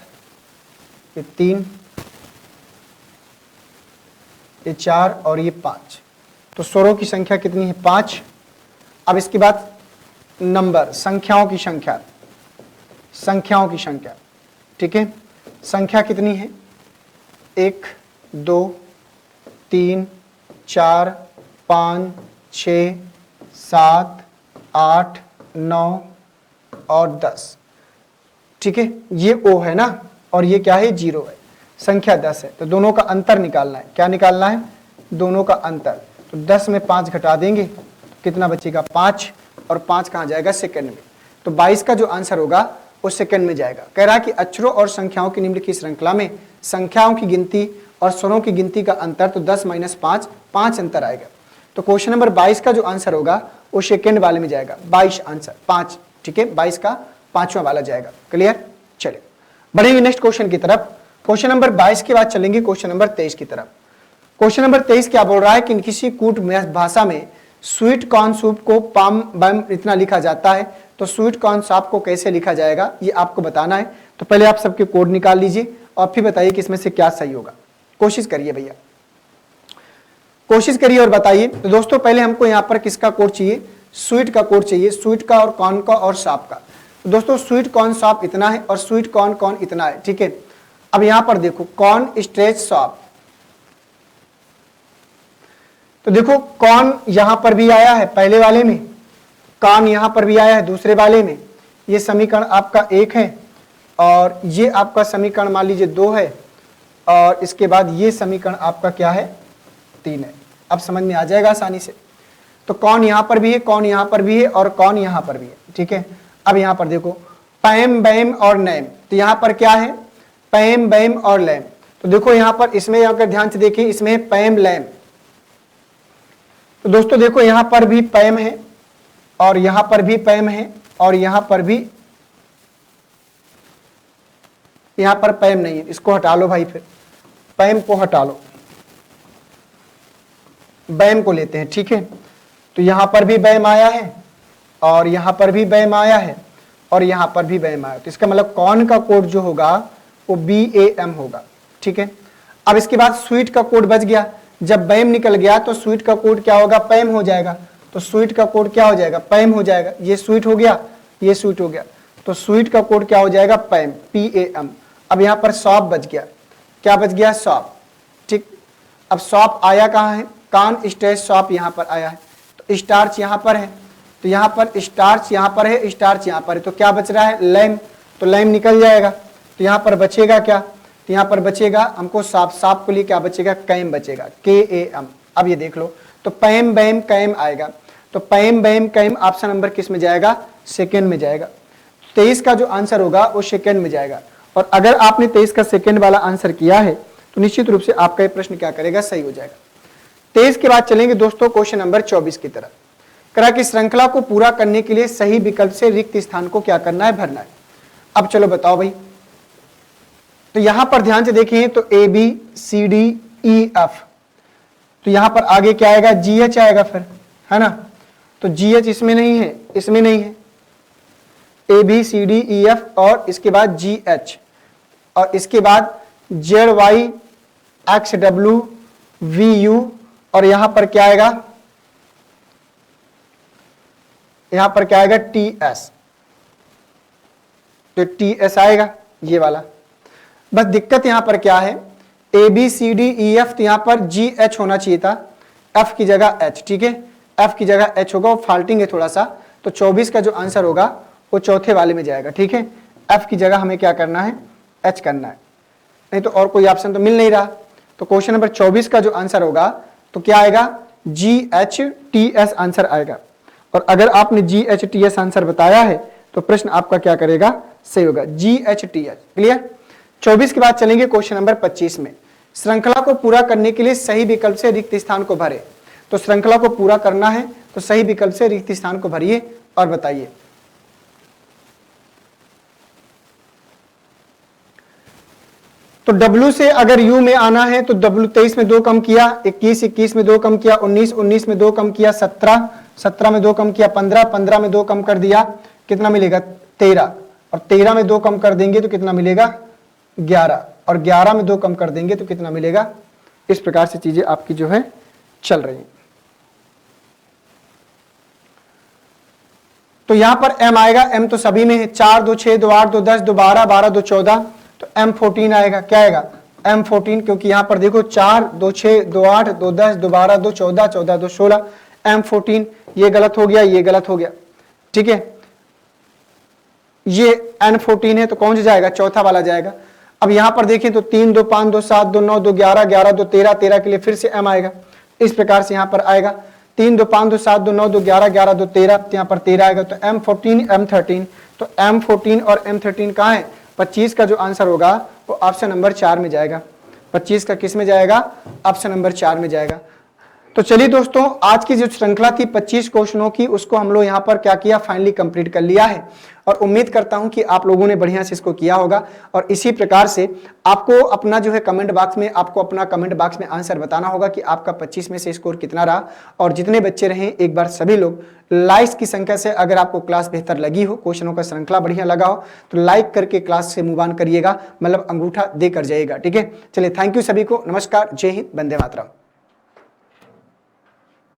ये 3, ये 4 और ये 5। तो स्वरों की संख्या कितनी है, 5। अब इसके बाद नंबर, संख्याओं की संख्या, ठीक है। संख्या कितनी है, 1 2 3 4 5 6 7 8 9 और 10। ठीक है, ये O है ना, और ये क्या है, 0 है। संख्या 10 है, तो दोनों का अंतर निकालना है। क्या निकालना है, दोनों का अंतर। तो 10 में 5 घटा देंगे तो कितना बचेगा, 5, और 5 कहाँ जाएगा, सेकंड में। तो 22 का जो आंसर होगा वो सेकंड में जाएगा। कह रहा है कि अक्षरों और संख्याओं की निम्न की श्रृंखला में संख्याओं की गिनती और स्वरों की गिनती का अंतर, तो 10 - 5, 5 अंतर आएगा। तो क्वेश्चन नंबर 22 का जो आंसर होगा वो सेकंड वाले में जाएगा, 22 आंसर 5। ठीक है, 22 का 5वां वाला जाएगा। क्लियर, चलिए बढ़ेंगे नेक्स्ट क्वेश्चन की तरफ। क्वेश्चन नंबर 22 के बाद चलेंगे क्वेश्चन नंबर 23 की तरफ। क्वेश्चन नंबर 23 क्या बोल रहा है कि किसी कूट भाषा में स्वीट कॉर्न सूप को पाम बम इतना लिखा जाता है, तो स्वीट कॉर्न सूप को कैसे लिखा जाएगा ये आपको बताना है। तो पहले आप सबके कोड निकाल लीजिए और फिर बताइए कि इसमें से क्या सही होगा। कोशिश करिए भैया, कोशिश करिए और बताइए। तो दोस्तों पहले हमको यहाँ पर किसका कोड चाहिए, स्वीट का कोड चाहिए, स्वीट का और कॉर्न का और साप का। तो दोस्तों स्वीट कॉर्न साप इतना है और स्वीट कॉर्न इतना है। ठीक है, अब यहाँ पर देखो कॉर्न स्ट्रेच साप, तो देखो कॉर्न यहां पर भी आया है पहले वाले में, कॉर्न यहां पर भी आया है दूसरे वाले में। ये समीकरण आपका 1 है और ये आपका समीकरण मान लीजिए 2 है, और इसके बाद ये समीकरण आपका क्या है, 3 है। अब समझ में आ जाएगा आसानी से। तो कॉर्न यहां पर भी है, कॉर्न यहां पर भी है और कॉर्न यहां पर भी है। ठीक है, अब यहां पर देखो पैम बैम और नैम, तो यहां पर क्या है, पैम बैम और लैम। तो देखो यहां पर इसमें अगर ध्यान से देखिए, इसमें पैम लैम। तो दोस्तों देखो यहां पर भी पैम है और यहां पर भी पैम है और यहां पर भी, यहां पर पैम नहीं है, इसको हटा लो भाई, फिर पैम को हटा लो, बैम को लेते हैं। ठीक है, तो यहां पर भी बैम आया है और यहां पर भी बैम आया है और यहां पर भी बैम आया, तो इसका मतलब कॉर्न का कोड जो होगा वो BAM होगा। ठीक है, अब इसके बाद स्वीट का कोड बच गया। जब बैम निकल गया तो स्वीट का कोड क्या होगा, पैम हो जाएगा। तो स्वीट का कोड क्या हो जाएगा, पैम हो जाएगा। ये स्वीट हो गया, ये स्वीट हो गया, तो स्वीट का कोड क्या हो जाएगा, पैम, PAM। अब यहाँ पर सॉप बच गया, क्या बच गया, सॉप। ठीक, अब सॉप आया कहाँ है, कॉर्न स्ट्रेच सॉप यहाँ पर आया है, तो स्टार्च यहाँ पर है, तो यहाँ पर स्टार्च यहाँ पर है, स्टार्च यहाँ पर है, तो क्या बच रहा है, लैम। तो लैम निकल जाएगा, तो यहाँ पर बचेगा क्या, तो यहाँ पर बचेगा हमको साप, साप के लिए क्या बचेगा, कैम बचेगा, KAM। अब ये देख लो, तो पैम बैम कैम आएगा। तो पैम बैम कैम ऑप्शन नंबर किस में जाएगा? सेकेंड में जाएगा। 23 का जो आंसर होगा वो सेकेंड में जाएगा। और अगर आपने 23 का सेकेंड वाला आंसर किया है तो निश्चित रूप से आपका ये प्रश्न क्या करेगा? सही हो जाएगा। 23 के बाद चलेंगे दोस्तों क्वेश्चन नंबर 24 की तरफ। करा कि श्रृंखला को पूरा करने के लिए सही विकल्प से रिक्त स्थान को क्या करना है? भरना है। अब चलो बताओ भाई, तो यहां पर ध्यान से देखिए तो A B C D E F, तो यहां पर आगे क्या आएगा? जी एच आएगा फिर, है ना? तो जी एच इसमें नहीं है, इसमें नहीं है, A B C D E F और इसके बाद जी एच और इसके बाद Z Y X W V U और यहां पर क्या आएगा? यहां पर क्या आएगा? टी एस, तो टी एस आएगा ये वाला। बस दिक्कत यहां पर क्या है? A B C D E F, तो यहां पर जी एच होना चाहिए था, एफ की जगह एच, ठीक है? एफ की जगह एच होगा, वो फाल्टिंग है थोड़ा सा। तो 24 का जो आंसर होगा वो चौथे वाले में जाएगा, ठीक है? एफ की जगह हमें क्या करना है? एच करना है, नहीं तो और कोई ऑप्शन तो मिल नहीं रहा। तो क्वेश्चन नंबर 24 का जो आंसर होगा तो क्या आएगा? जी एच टी एस आंसर आएगा। और अगर आपने जी एच टी एस आंसर बताया है तो प्रश्न आपका क्या करेगा? सही होगा, जी एच टी एस। क्लियर? 24 के बाद चलेंगे क्वेश्चन नंबर 25 में। श्रृंखला को पूरा करने के लिए सही विकल्प से रिक्त स्थान को भरे। तो श्रृंखला को पूरा करना है तो सही विकल्प से रिक्त स्थान को भरिए और बताइए। तो W से अगर U में आना है तो W 23 में 2 कम किया, 21 में 2 कम किया, 19 में 2 कम किया, 17 में 2 कम किया, 15 में 2 कम कर दिया, कितना मिलेगा? 13। और 13 में 2 कम कर देंगे तो कितना मिलेगा? 11। और 11 में 2 कम कर देंगे तो कितना मिलेगा? इस प्रकार से चीजें आपकी जो है चल रही हैं। तो यहां पर M आएगा, M तो सभी में है, 4 2 6 2 8 2 10 2 12 12 2 14, तो M14 आएगा। क्या आएगा? M14, क्योंकि यहां पर देखो 4 2 6 2 8 2 10 2 12 2 14 14 2 16, M14। ये गलत हो गया, ये गलत हो गया, ठीक है? ये N14 है तो कौन सा जाएगा? चौथा वाला जाएगा। अब यहां पर देखें तो 3 2 5 2 7 2 9 2 11 11 2 13 13 के लिए फिर से M आएगा, इस प्रकार से यहां पर आएगा 3 2 5 2 7 2 9 2 11 11 2 13, यहां पर 13 आएगा। तो M14 M13, तो M14 और M13 कहां है? 25 का जो आंसर होगा वो ऑप्शन नंबर 4 में जाएगा। 25 का किस में जाएगा? ऑप्शन नंबर 4 में जाएगा। तो चलिए दोस्तों, आज की जो श्रृंखला थी 25 क्वेश्चनों की, उसको हम लोग यहाँ पर क्या किया? फाइनली कंप्लीट कर लिया है। और उम्मीद करता हूं कि आप लोगों ने बढ़िया से इसको किया होगा। और इसी प्रकार से आपको अपना जो है कमेंट बॉक्स में, आपको अपना कमेंट बॉक्स में आंसर बताना होगा कि आपका 25 में से स्कोर कितना रहा। और जितने बच्चे रहे एक बार सभी लोग लाइक्स की संख्या से, अगर आपको क्लास बेहतर लगी हो, क्वेश्चनों का श्रृंखला बढ़िया लगा हो तो लाइक करके क्लास से मूव ऑन करिएगा, मतलब अंगूठा देकर जाइएगा, ठीक है? चलिए, थैंक यू सभी को, नमस्कार, जय हिंद, वंदे मातरम।